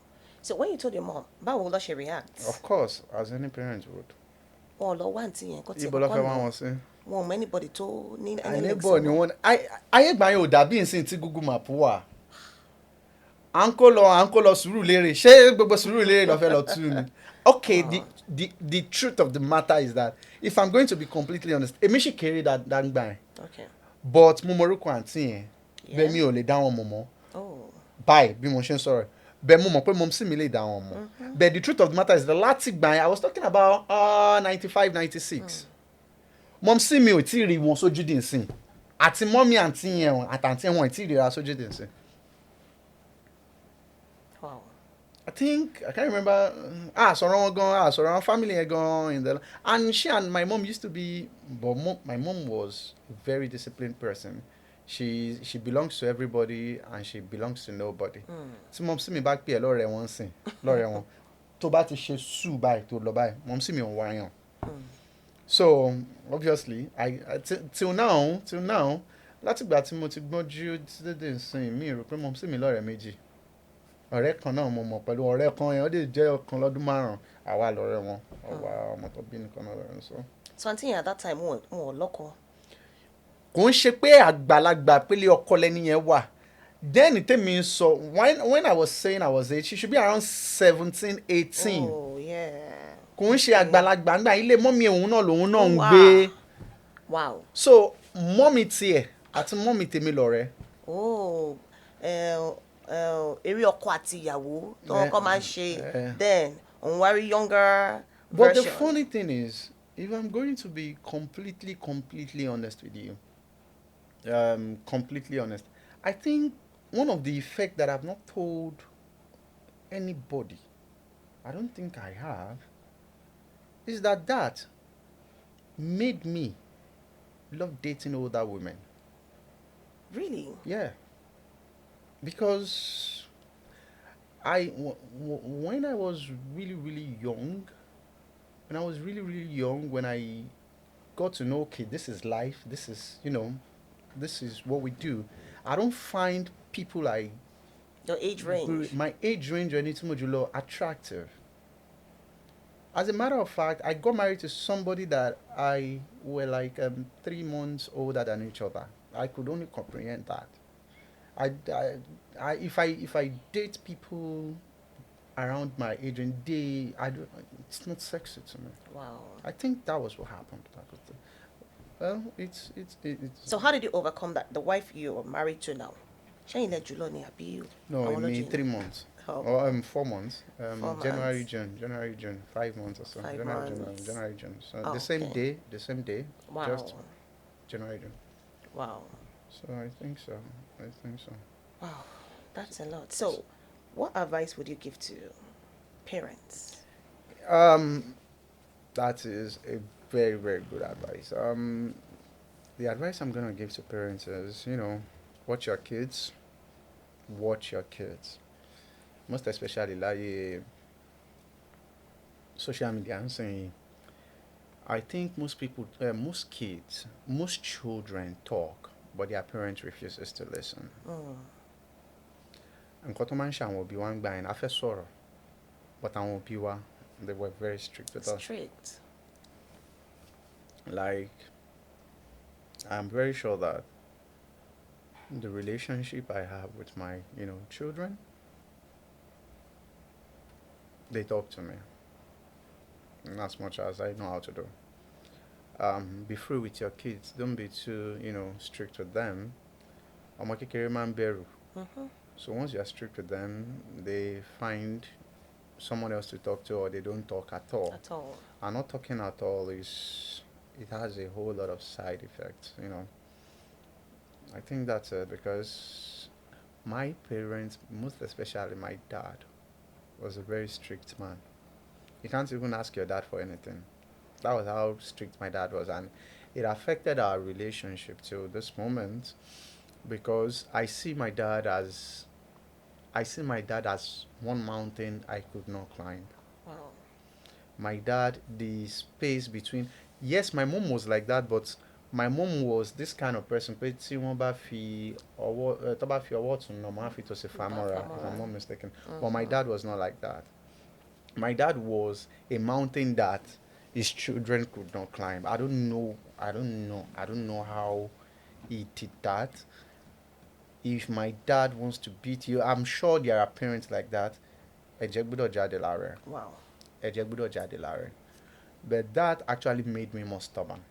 So when you told your mom, báwo ló ṣe react? Of course, as any parent would. Wọn lọ wá àǹtí yẹn kó tiẹ̀ Ibo ló fẹ́ kọ́kọ́ wá lọ. wọn sí. Wọn ò mọ anybody tó ní any links. Anybody ni wọ́n. Ayé ìgbà yẹn ò dàbí nsìn tí Google Map wà. À ń kó lọ Sùúrùlérè. Ṣé gbogbo Sùúrùlérè ló fẹ́ lọ tú ni? Okay, the truth of the matter is that if I'm going to be completely honest, èmi ṣì kéré that gbà yẹn. Okay. But mo mọ orúkọ àǹtí yẹn. Bẹ́ẹ̀ mi ò lè dá wọn mọ̀ mọ́. Oh. Báyìí bí mo ṣe ń sọ̀rọ̀. Bẹ́ẹ̀ mo mọ̀ pé mo sì mi lè dá wọn mọ̀. But the truth of the matter is that láti gbà yẹn, I was talking about 95, 96. Mom sí mi ò tí ì rí wọn sójú dì nsìn. Àti mọ́mí àǹtí yẹn àtàǹtí wọn ò tí ì ríra sójú dì nsìn. Wow. I can't remember. Sọ̀rọ̀ wọn gan, sọ̀rọ̀ wọn family yẹn gan. And she and my mom used to be, but my mom was a very disciplined person. She belongs to everybody and she belongs to nobody. Tí mom sí mi bá pè ẹ́ lọ́rẹ́ wọn sìn, lọ́rẹ́ wọn, tó bá ti ṣe sùúrù báyìí tó lọ báyìí, mom sí mi ò wá yàn. So obviously, till now, látìgbà tí mo ti gbọ́njú dédé nsìn mi rò pé mom sí mi lọ́rẹ́ méjì. Ọ̀rẹ́ kan náà mo mọ̀ pẹ̀lú ọ̀rẹ́ kan yẹn ó lè jẹ́ ọ̀kan lọ́dún márùn-ún àwa lọ́rẹ́ wọn àwa ọmọ tó bí nìkan náà lọ́rẹ́ so. So àǹtí yẹn at that time wọn ò lọ́kọ. Kò ń ṣe pé àgbàlagbà pélé ọkọ lẹ́ni yẹn wà. Then tèmi sọ when I was saying I was 8, she should be around 17, 18. Oh yeah. Kò ń ṣe àgbàlagbà nígbà ilé mọ́mí òun náà lòun náà ń gbé. Wow. So mọ́mí tiẹ̀ àti mọ́mí tèmi lọ́rẹ́. Oh. Eré ọkọ àti ìyàwó tó ọkọ máa ń ṣe then òun wá rí younger But version. the funny thing is, if I'm going to be completely honest with you, completely honest, I think one of the effects that I've not told anybody, I don't think I have, is that made me love dating older women. Really? Yeah. Because when I was really young, when I got to know, okay, this is life, this is what we do, I don't find people like Your age range. my age range or anything modulo attractive. As a matter of fact, I got married to somebody that I were like 3 months older than each other. I could only comprehend that. If I date people around my age and it's not sexy to me. Wow. I think that was what happened. Well, it's. So how did you overcome that? The wife you are married to now. Ṣé ilẹ̀ jùlọ ni àbí you? No, I mean 3 months. Oh. Or 4 months. 4 January, months. June, 5 months or so. 5 January, months. June. So Oh, the same okay. day. Wow. Just January, June. Wow. So I think so. Wow. That's a lot. So what advice would you give to parents? That is a very, very good advice. The advice I'm going to give to parents is, watch your kids. Most especially like social media. I'm saying, I think most people, most kids, most children talk, but their parents refuses to listen. Nǹkan tó máa ń ṣe àwọn òbí wa ń gbà yẹn, a fẹ́ sọ̀rọ̀, but àwọn òbí wa, they were very strict with us. Strict. Like, I'm very sure that the relationship I have with my, children, they talk to me, and as much as I know how to do. Be free with your kids. Don't be too, strict with them. Ọmọ kékeré máa ń bẹ̀rù. So once you are strict with them, they find someone else to talk to, or they don't talk at all. At all. And not talking at all it has a whole lot of side effects. I think that's it, because my parents, most especially my dad, was a very strict man. You can't even ask your dad for anything. That was how strict my dad was, and it affected our relationship till this moment, because I see my dad as one mountain I could not climb. Wow. My dad, the space between, yes, my mom was like that, but my mom was this kind of person pé tí wọ́n bá fi ọwọ́ tó bá fi ọwọ́ tún nà máa fi tó ṣe famora, if I'm not mistaken. But my dad was not like that. My dad was a mountain that his children could not climb. I don't know how he did that. If my dad wants to beat you, I'm sure there are parents like that. Ẹ̀jẹ̀ gbọ́dọ̀ jáde lára ẹ̀. Wow. Ẹ̀jẹ̀ gbọ́dọ̀ jáde lára ẹ̀. But that actually made me more stubborn.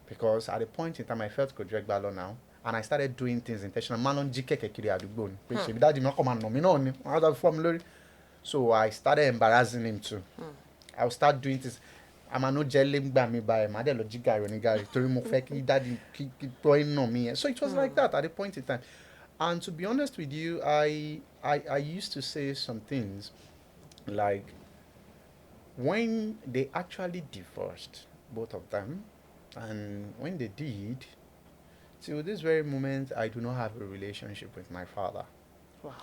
Because at a point in time, I felt could drag ballo now, and I started doing things intentionally. Man on jíkẹ́ kiri àdúgbò ni. Pé ṣe bí dáàdi mi ọkọ̀ máa nà mí náà ni. Wọ́n á dá fọ́ mi lórí. So I started embarrassing him too. I would start doing things. I'm not jelly by me by my dad gari ni gari torí mo fẹ́ kí daddy keep throwing on me. So it was like that at a point in time. And to be honest with you, I used to say some things like, when they actually divorced, both of them, and when they did, till this very moment, I do not have a relationship with my father. Wow.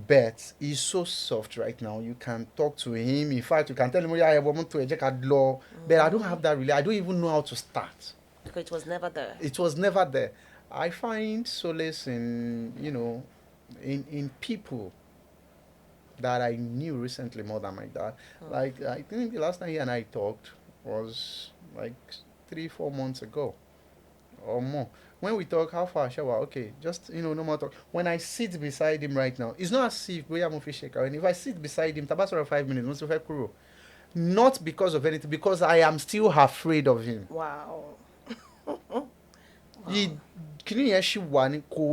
But he's so soft right now. You can talk to him. In fact, you can tell him, "Yeah, I want to eject law." But I don't have that really. I don't even know how to start. Because it was never there. It was never there. I find solace in, in people that I knew recently more than my dad. Like, I think the last time he and I talked was like 3-4 months ago or more. When we talk, how far, shower, okay, just, no more talk. When I sit beside him right now, it's not as if we are moving shaker. And if I sit beside him, tabasara 5 minutes, most of it kuro. Not because of anything, because I am still afraid of him. Wow.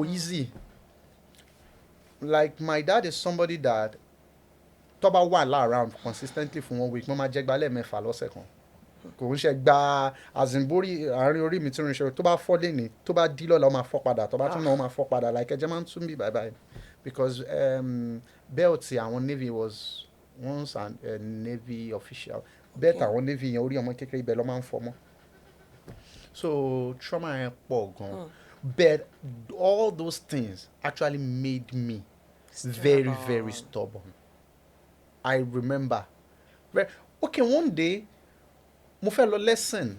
Easy. Like, my dad is somebody that toba wa la around consistently for 1 week. Mama jegbale mefa lọ́sẹ̀ kan. Kò ń ṣe gba àzìnbórí àárín orí mi tí ó ń ṣe tó bá fọ́ lẹ́ni tó bá dí lọ́la ó máa fọ́ padà tó bá tún náà ó máa fọ́ padà, like ẹ̀jẹ̀ máa ń tún bí bye because belt àwọn navy was once a navy official belt àwọn navy yẹn orí ọmọ kékeré ibẹ̀ ló máa ń fọ́ mọ́, so trauma yẹn pọ̀ gan. But all those things actually made me very, very stubborn. I remember. Okay, one day mo fẹ́ lọ lesson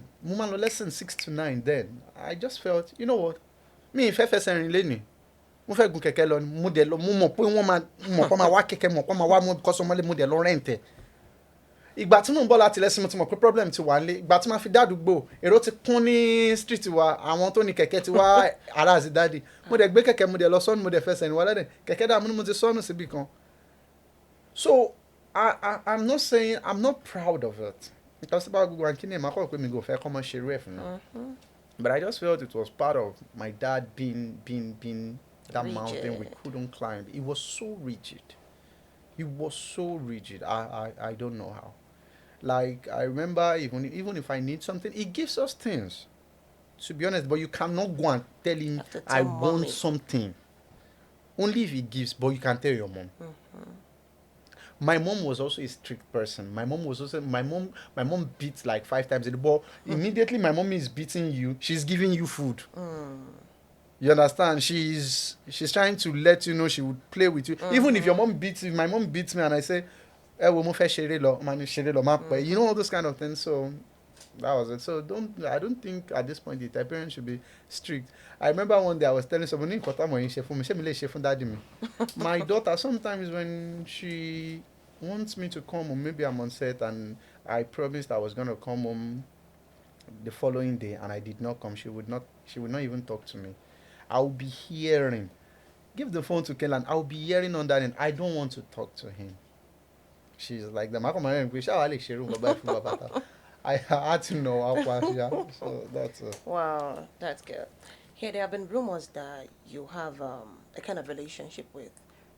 6 to 9 then. I just felt, you know what? Mi fẹ́ fẹsẹ̀ rìn lẹ́ni. Mo fẹ́ gun kẹ̀kẹ́ lọ ni. Mo dẹ̀ lọ mo mọ̀ pé wọ́n máa wá kẹ̀kẹ́ mọ̀ pé wọ́n máa wá mọ́ because ọmọlé mo dẹ̀ lọ rent ẹ̀. Ìgbà tí mo ń bọ̀ láti lesson mo ti mọ̀ pé problem ti wà nílé. Ìgbà tí ma fi dádùgbò èrò ti kún ní street wa, àwọn tó ní kẹ̀kẹ́ ti wá aráàzì dáàdì. Mo dẹ̀ gbé kẹ̀kẹ́ mo dẹ̀ lọ sọ́nù mo dẹ̀ fẹsẹ̀ rìn wá lẹ́dẹ̀. Kẹ̀kẹ́ dà mo ti sọ́nù síbì kan. So I'm not saying I'm not proud of it. Because about Google and Kenya, go fair common share but I just felt it was part of my dad being that rigid mountain we couldn't climb. It was so rigid. It was so rigid. I don't know how. Like, I remember even if I need something, he gives us things. To be honest, but you cannot go and tell him I want something. Only if he gives, but you can tell your mom. My mom was also a strict person. My mom beats like 5 times a day. But immediately my mom is beating you, she's giving you food. You understand? She's trying to let you know she would play with you. Even if your mom beats you, my mom beats me and I say, you know, all those kind of things. So That was it. So I don't think at this point the parents should be strict. I remember one day I was telling someone, daddy me. My daughter sometimes when she wants me to come home, maybe I'm on set and I promised I was gonna come home the following day and I did not come, she would not even talk to me. I'll be hearing. Give the phone to Kellan. I'll be hearing on that end. I don't want to talk to him. She's like the I had to know how far she had. So that's it. Wow, that's good. Here, there have been rumors that you have a kind of relationship with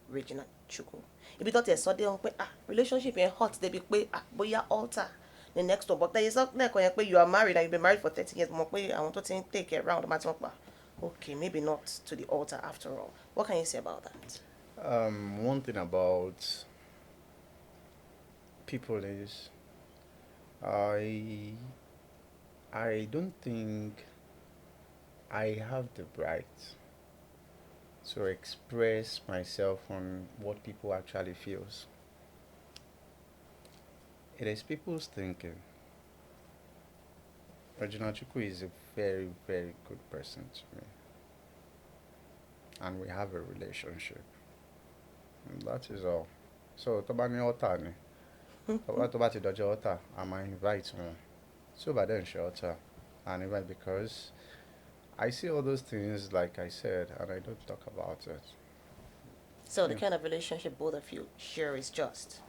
Regina Chukwu. Ibi tó tiẹ̀ sọ dé wọn pé relationship yẹn hot débi pé bóyá altar the next one. But there is not lẹ́ẹ̀kan yẹn pé you are married and you've been married for 30 years. Mọ̀ pé àwọn tó ti ń take it round máa ti wọ́n pa. Okay, maybe not to the altar after all. What can you say about that? One thing about people is I I don't think I have the right to express myself on what people actually feels. It is people's thinking. Regina Chukwu is a very, very good person to me. And we have a relationship. And that is all. So, tó bá ní ọ̀tá ni, tó bá ti dọjọ́ ọ̀tá, I might invite wọn. So, by then, ṣe ọ̀tá. And invite because I see all those things, like I said, and I don't talk about it. So the kind of relationship both of you share is just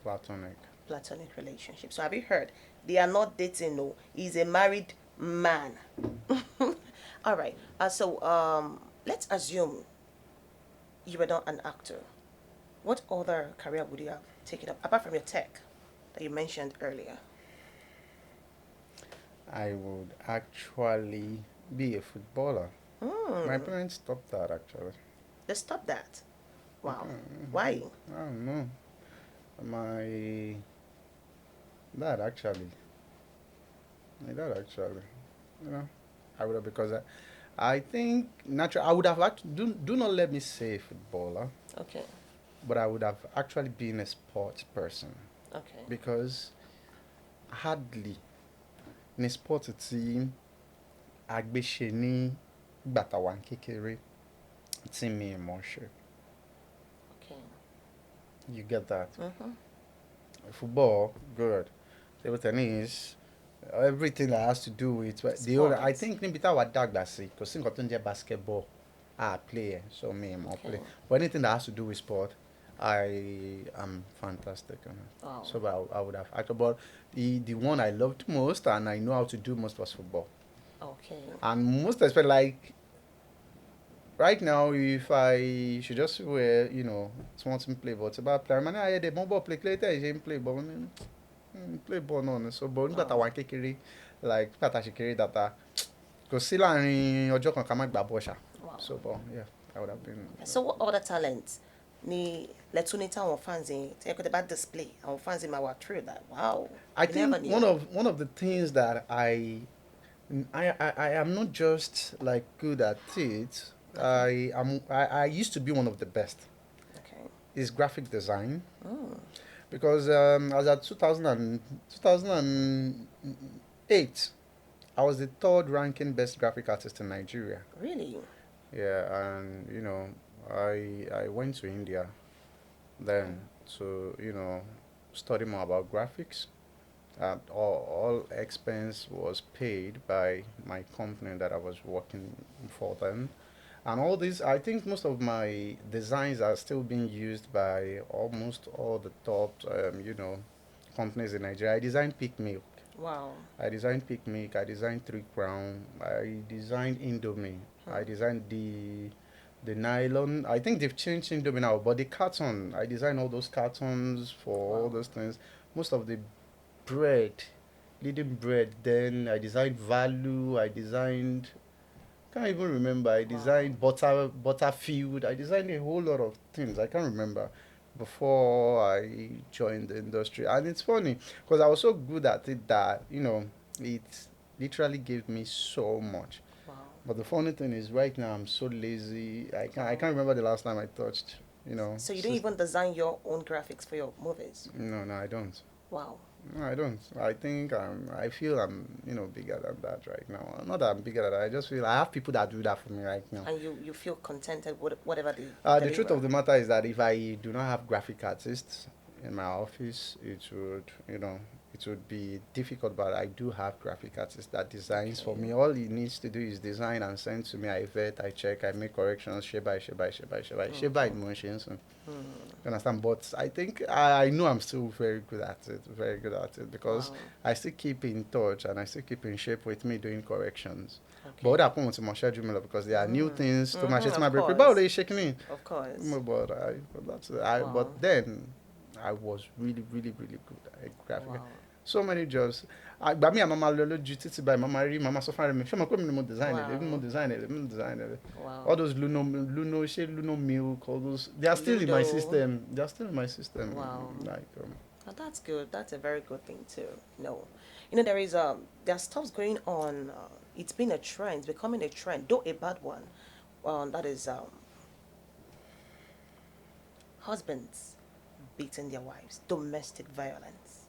Platonic. platonic relationship. So have you heard? They are not dating, no. He's a married man. All right. Let's assume you were not an actor. What other career would you have taken up apart from your tech that you mentioned earlier? I would actually be a footballer. My parents stopped that actually. They stopped that. Wow. Why? I don't know. My dad actually. My dad actually. You know, I would have because I think naturally I would have do not let me say footballer, Okay. but I would have actually been a sports person Okay. because hardly ní sport tí àgbéṣe ní ìgbà tá wà ní kékeré tí mi mọ̀ ṣe. Okay. You get that? Mm-hmm. Football, good. Table tennis, everything that has to do with the other. I think níbi táwa dàgbà sí kò sí nǹkan tó ń jẹ́ basketball. Play ẹ̀, so mi mọ̀ play. But anything that has to do with sport, I am fantastic on it. Oh. So I would have actually, but the one I loved most and I know how to do most was football. Okay. And most especially like right now, if I should just wear, want to play ball, it's about player. Man, I the ball play later, you play ball. Play ball no. So, but nígbà tá wà kékeré, like nígbà tá ṣe kéré data, kò sí láàrin ọjọ́ kan ká má gbá ball ṣá. Wow. So, but yeah, I would have been. So what other talents ni lẹ́túnítà àwọn fans yẹn tí ẹ kò tẹ́ bá display àwọn fans yẹn máa wà through that? Wow. I You never think knew. one of the things that I am not just like good at it. I used to be one of the best. Okay. Is graphic design. Mm. Because as at 2008, I was the third ranking best graphic artist in Nigeria. Really? Yeah, and I went to India then to study more about graphics. All expense was paid by my company that I was working for then. And all these, I think most of my designs are still being used by almost all the top, companies in Nigeria. I designed Peak Milk. Wow. I designed Peak Milk. I designed Three Crown. I designed Indomie. I designed the nylon. I think they've changed Indomie now, but the carton. I designed all those cartons for all those things. Most of the bread, leading bread. Then I designed Value. I designed. Can't even remember. I designed Butterfield. I designed a whole lot of things. I can't remember before I joined the industry. And it's funny because I was so good at it that it literally gave me so much. Wow. But the funny thing is, right now I'm so lazy. I can't remember the last time I touched. So you don't even design your own graphics for your movies? No, I don't. Wow. No, I don't. I think I feel I'm bigger than that right now. Not that I'm bigger than that. I just feel I have people that do that for me right now. And you feel contented with whatever they The truth of deliver. the matter is that if I do not have graphic artists in my office, it would be difficult. But I do have graphic artists that designs for Okay. me. All he needs to do is design and send to me. I vet, I check, I make corrections, shape by Okay. emotions. Hmm. You understand? But I think I know I'm still very good at it, very good at it because Wow. I still keep in touch and I still keep in shape with me doing corrections. But Okay. what happened to my schedule because there are new Mm. things to my Mm-hmm, schedule. of My break. Báwo course. lè ṣe kínní? Of course. But Wow. then I was really, really, really good at graphic. Wow. So many jobs. Àgbà mi àmọ́ máa lọ lójú títí báyìí, màmá rí, màmá sọ fún ara mi, ṣé mo pé mi ni mo design ẹ̀, èmi ni mo Wow. design ẹ̀, èmi ni mo design ẹ̀. All Wow. those Luno Milk, all those, they are still in my Ludo. system. They are still in my system. Wow. Like, Now that's good. That's a very good thing too. No, there is there's stuff going on. It's been a trend, it's becoming a trend, though a bad one. That is husbands beating their wives, domestic violence.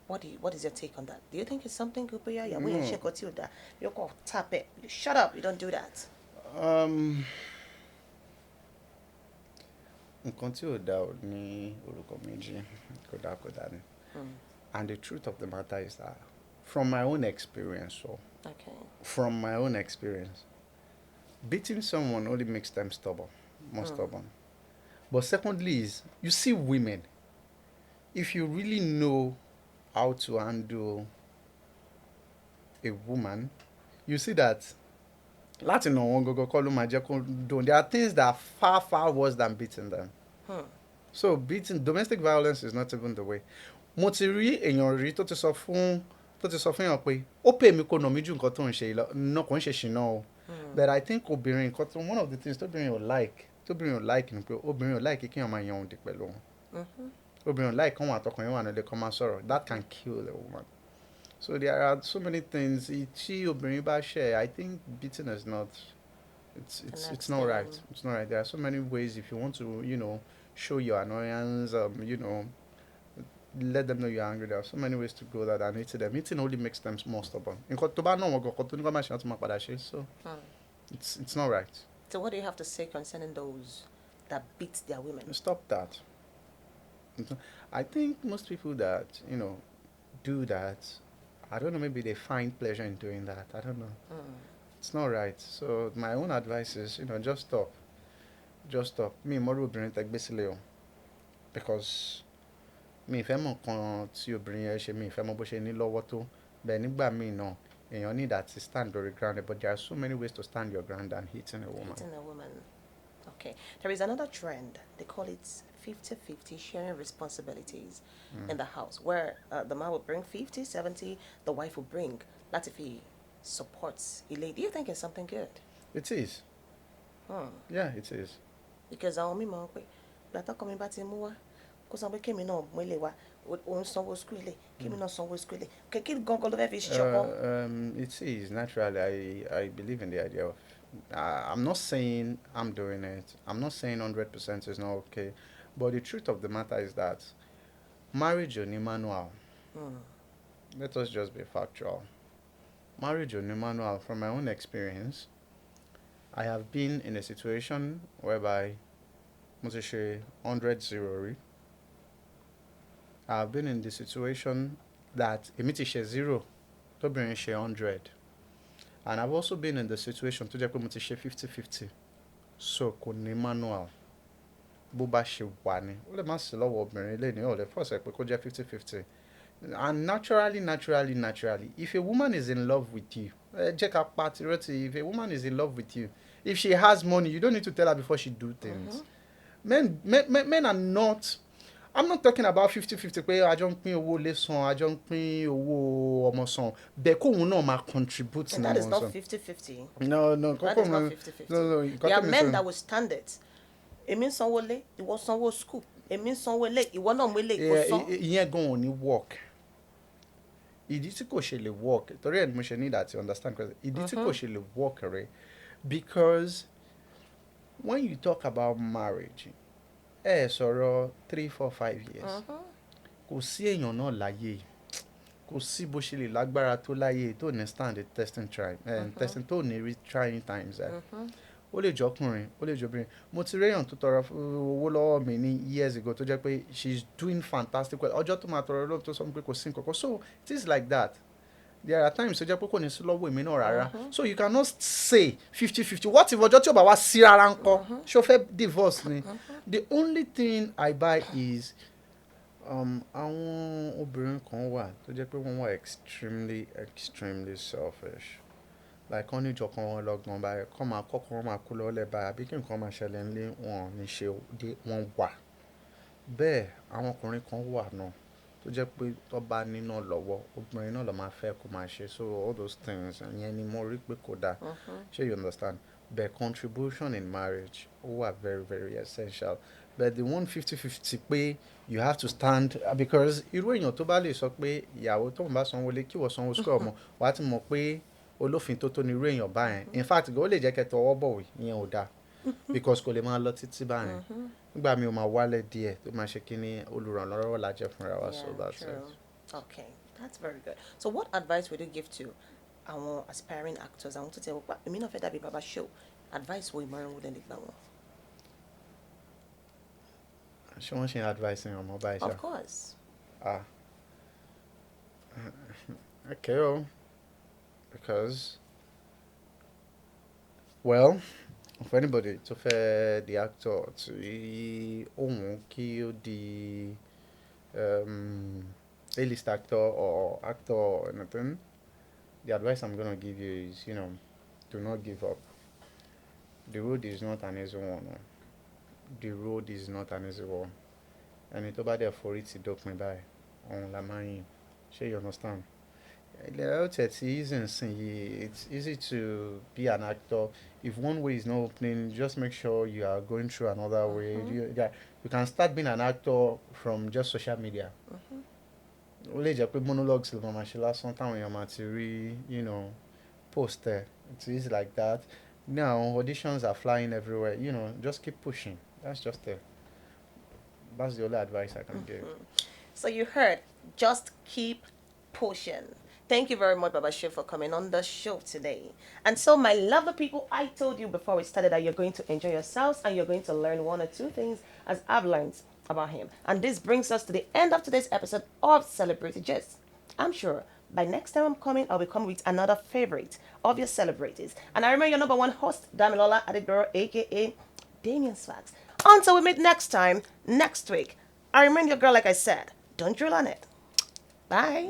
What is your take on that? Do you think it's something good? Yeah, yeah. When you no. check out you that you go tap it. You shut up. You don't do that. Um, nǹkan tí ò dá ò ní orúkọ méjì, kò dá kò dá ni. Hmm. And the truth of the matter is that from my own experience, Okay. from my own experience, beating someone only makes them stubborn, more Hmm. stubborn. But secondly is, you see women, if you really know how to handle a woman, you see that láti nà wọ́n gangan kọ́ ló máa jẹ́ kó dùn. There are things that are far, far worse than beating them. Hmm. So domestic violence is not even the way. Mo ti rí èèyàn rí tó ti sọ fún èèyàn pé ó pè mí kó nà mí ju nǹkan tó ń ṣe lọ, náà kò ń ṣe ṣìnà o. Hmm. But I think obìnrin nǹkan tó, one of the things tóbìnrin ò like ni pé obìnrin ò like kí èèyàn máa yan òǹdè pẹ̀lú wọn. Mm-hmm. Obìnrin ò like kán wọn àtọkùnrin wà nílé kán máa sọ̀rọ̀. That can kill a woman. So there are so many things. Tí obìnrin bá ṣẹ̀, I think beating is not. It's not right. It's not right. There are so many ways if you want to, show your annoyance, let them know you're angry. There are so many ways to go that and hitting them. Hitting only makes them more stubborn. Nǹkan tó bá náà wọ́n gan, nǹkan tó ní kó máa ṣe wọ́n tún máa padà ṣe. So Hmm. it's not right. So what do you have to say concerning those that beat their women? Stop that. I think most people that, do that, I don't know, maybe they find pleasure in doing that. I don't know. Hmm. It's not right. So my own advice is, just stop. Just stop. Me, more obìnrin tẹ́ gbé sílẹ̀ o. Because mi ìfẹ́ mọ̀ kan tí obìnrin yẹn ṣe, mi ìfẹ́ mọ̀ bó ṣe ní lọ́wọ́ tó. Bẹ́ẹ̀ nígbà míì náà, èèyàn need that to stand your ground. But there are so many ways to stand your ground than hitting a woman. Hitting a woman. Okay. There is another trend. They call it 50-50 sharing responsibilities in the house, where the man will bring 50, 70, the wife will bring. That's if he supports a lady. Do you think it's something good? It is. Hmm. Yeah, it is. Because àwọn mímọ pé gbàtọ́ kan mi bá ti mú wá kó sọ pé kémi náà mú ilé wa òun sanwó skul ilé kémi náà sanwó skul ilé kékeré gangan ló fẹ́ fi ṣọkọ. It is naturally. I believe in the idea of. I'm not saying I'm doing it. I'm not saying 100% is not okay. But the truth of the matter is that marriage ò ní manual. Hmm. Let us just be factual. Marriage ò ní manual. From my own experience, I have been in a situation whereby mo ti ṣe 100-0 rí. I have been in the situation that èmi ti ṣe 0 tóbìnrin ṣe 100. And I've also been in the situation tó jẹ́ pé mo ti ṣe 50-50. So kò ní manual. Bó bá ṣe wà ní, ó lè má sí lọ́wọ́ obìnrin ilé ní, ó lè force ẹ pé kó jẹ́ 50-50. And naturally, if a woman is in love with you, jẹ́ ká pa tirọ́tì, if a woman is in love with you, if she has money, you don't need to tell her before she do things. Men are not. I'm not talking about 50-50 pé a jọ ń pín owó ilé san, a jọ ń pín owó ọmọ san. Bẹ́ẹ̀ kóun náà máa contribute. And that is not 50-50. No. That is not 50-50. No. There are men that will stand it. Èmi ń sanwó ilé, ìwọ sanwó school. Èmi ń sanwó ilé, ìwọ náà mú ilé kó san. Ìyẹn gan ò ní work. Ìdí tí kò ṣe lè work, torí ẹ̀ ni mo ṣe need that to understand. Ìdí tí kò ṣe lè work rẹ̀, because when you talk about marriage, sọ̀rọ̀ 3, 4, 5 years. kò sí èèyàn náà láyé kò sí bó ṣe lè lágbára tó láyé tó ní stand the testing tó ní rí trying times ó lè jọkùnrin ó lè jọbìnrin mo ti réyàn tó tọrọ owó lọ́wọ́ mi ní years ago tó jẹ́ pé she's doing fantastic well ọjọ́ tó máa tọrọ lóòótọ́ tó sọ pé kò sí nǹkan so it is like that. There are times tó jẹ́ pé kò ní sí lọ́wọ́ èmi náà rárá so you cannot say 50-50 what if ọjọ́ tí ò bá wá sí rárá ńkọ́ ṣó fẹ́ divorce ni the only thing I buy is àwọn obìnrin kan wà tó jẹ́ pé wọ́n wà extremely selfish like wọ́n ní ìjọkan wọn lọ́gbọ̀n báyìí kọ́ máa kọ́kọ́ wọn máa kú lọ́lẹ̀ báyìí àbí kí nǹkan máa ṣẹlẹ̀ ńlé wọn ní ṣe dé wọn wà bẹ́ẹ̀ àwọn ọkùnrin kan wà náà tó jẹ́ pé tó bá níná lọ́wọ́ obìnrin náà ló máa fẹ́ kó máa ṣe so all those things ìyẹn ni mo rí pé kò dáa ṣé you understand but contribution in marriage ó wà very very essential but the 150-50 pé you have to stand because irú èèyàn tó bá lè sọ pé ìyàwó tóun bá sanwó lé kí wọ́n sanwó school ọmọ wàá ti mọ̀ pé olófin tó ní irú èèyàn báyẹn in fact ó lè jẹ́ kẹ́ tọwọ́ bọ̀wé ìyẹn ò dáa because kò lè máa lọ títí báyẹn nígbà mi ò máa wálẹ̀ díẹ̀ tó máa ṣe kí ní olùrànlọ́wọ́ la jẹ́ fúnra wa so that's true. it. Okay, that's very good. So what advice would you give to our aspiring actors? I want to tell you, èmi náà fẹ́ dàbí Baba Show. Advice wo ìmọ̀ràn wo lè gbà wọ́n? ṣé wọ́n ṣe advice yẹn ọmọ báyìí ṣá? Of course. Okay o because well for anybody tó fẹ́ di actor tí òun kí ó di A-list actor or actor or anything, the advice I'm gonna give you is, do not give up. The road is not an easy one. The road is not an easy one. Ẹni tó bá dẹ̀ forí ti dópin báyìí, òun la máa yìn. Ṣé you understand? It's easy to be an actor. If one way is not opening, just make sure you are going through another way. You can start being an actor from just social media. Ó lè jẹ́ pé monologues ló máa ṣe lásán táwọn èèyàn máa ti rí, post there. It is like that. Now auditions are flying everywhere. Just keep pushing. That's just it. That's the only advice I can give. So you heard, just keep pushing. Thank you very much, Baba Show, for coming on the show today. And so, my lovely people, I told you before we started that you're going to enjoy yourselves and you're going to learn one or two things as I've learned about him. And this brings us to the end of today's episode of Celebrity Gist. I'm sure by next time I'm coming, I'll be coming with another favorite of your celebrities. And I remember your number one host, Damilola Adegboro, aka Damien Swags. Until we meet next time, next week, I remind your girl, like I said, don't drill on it. Bye.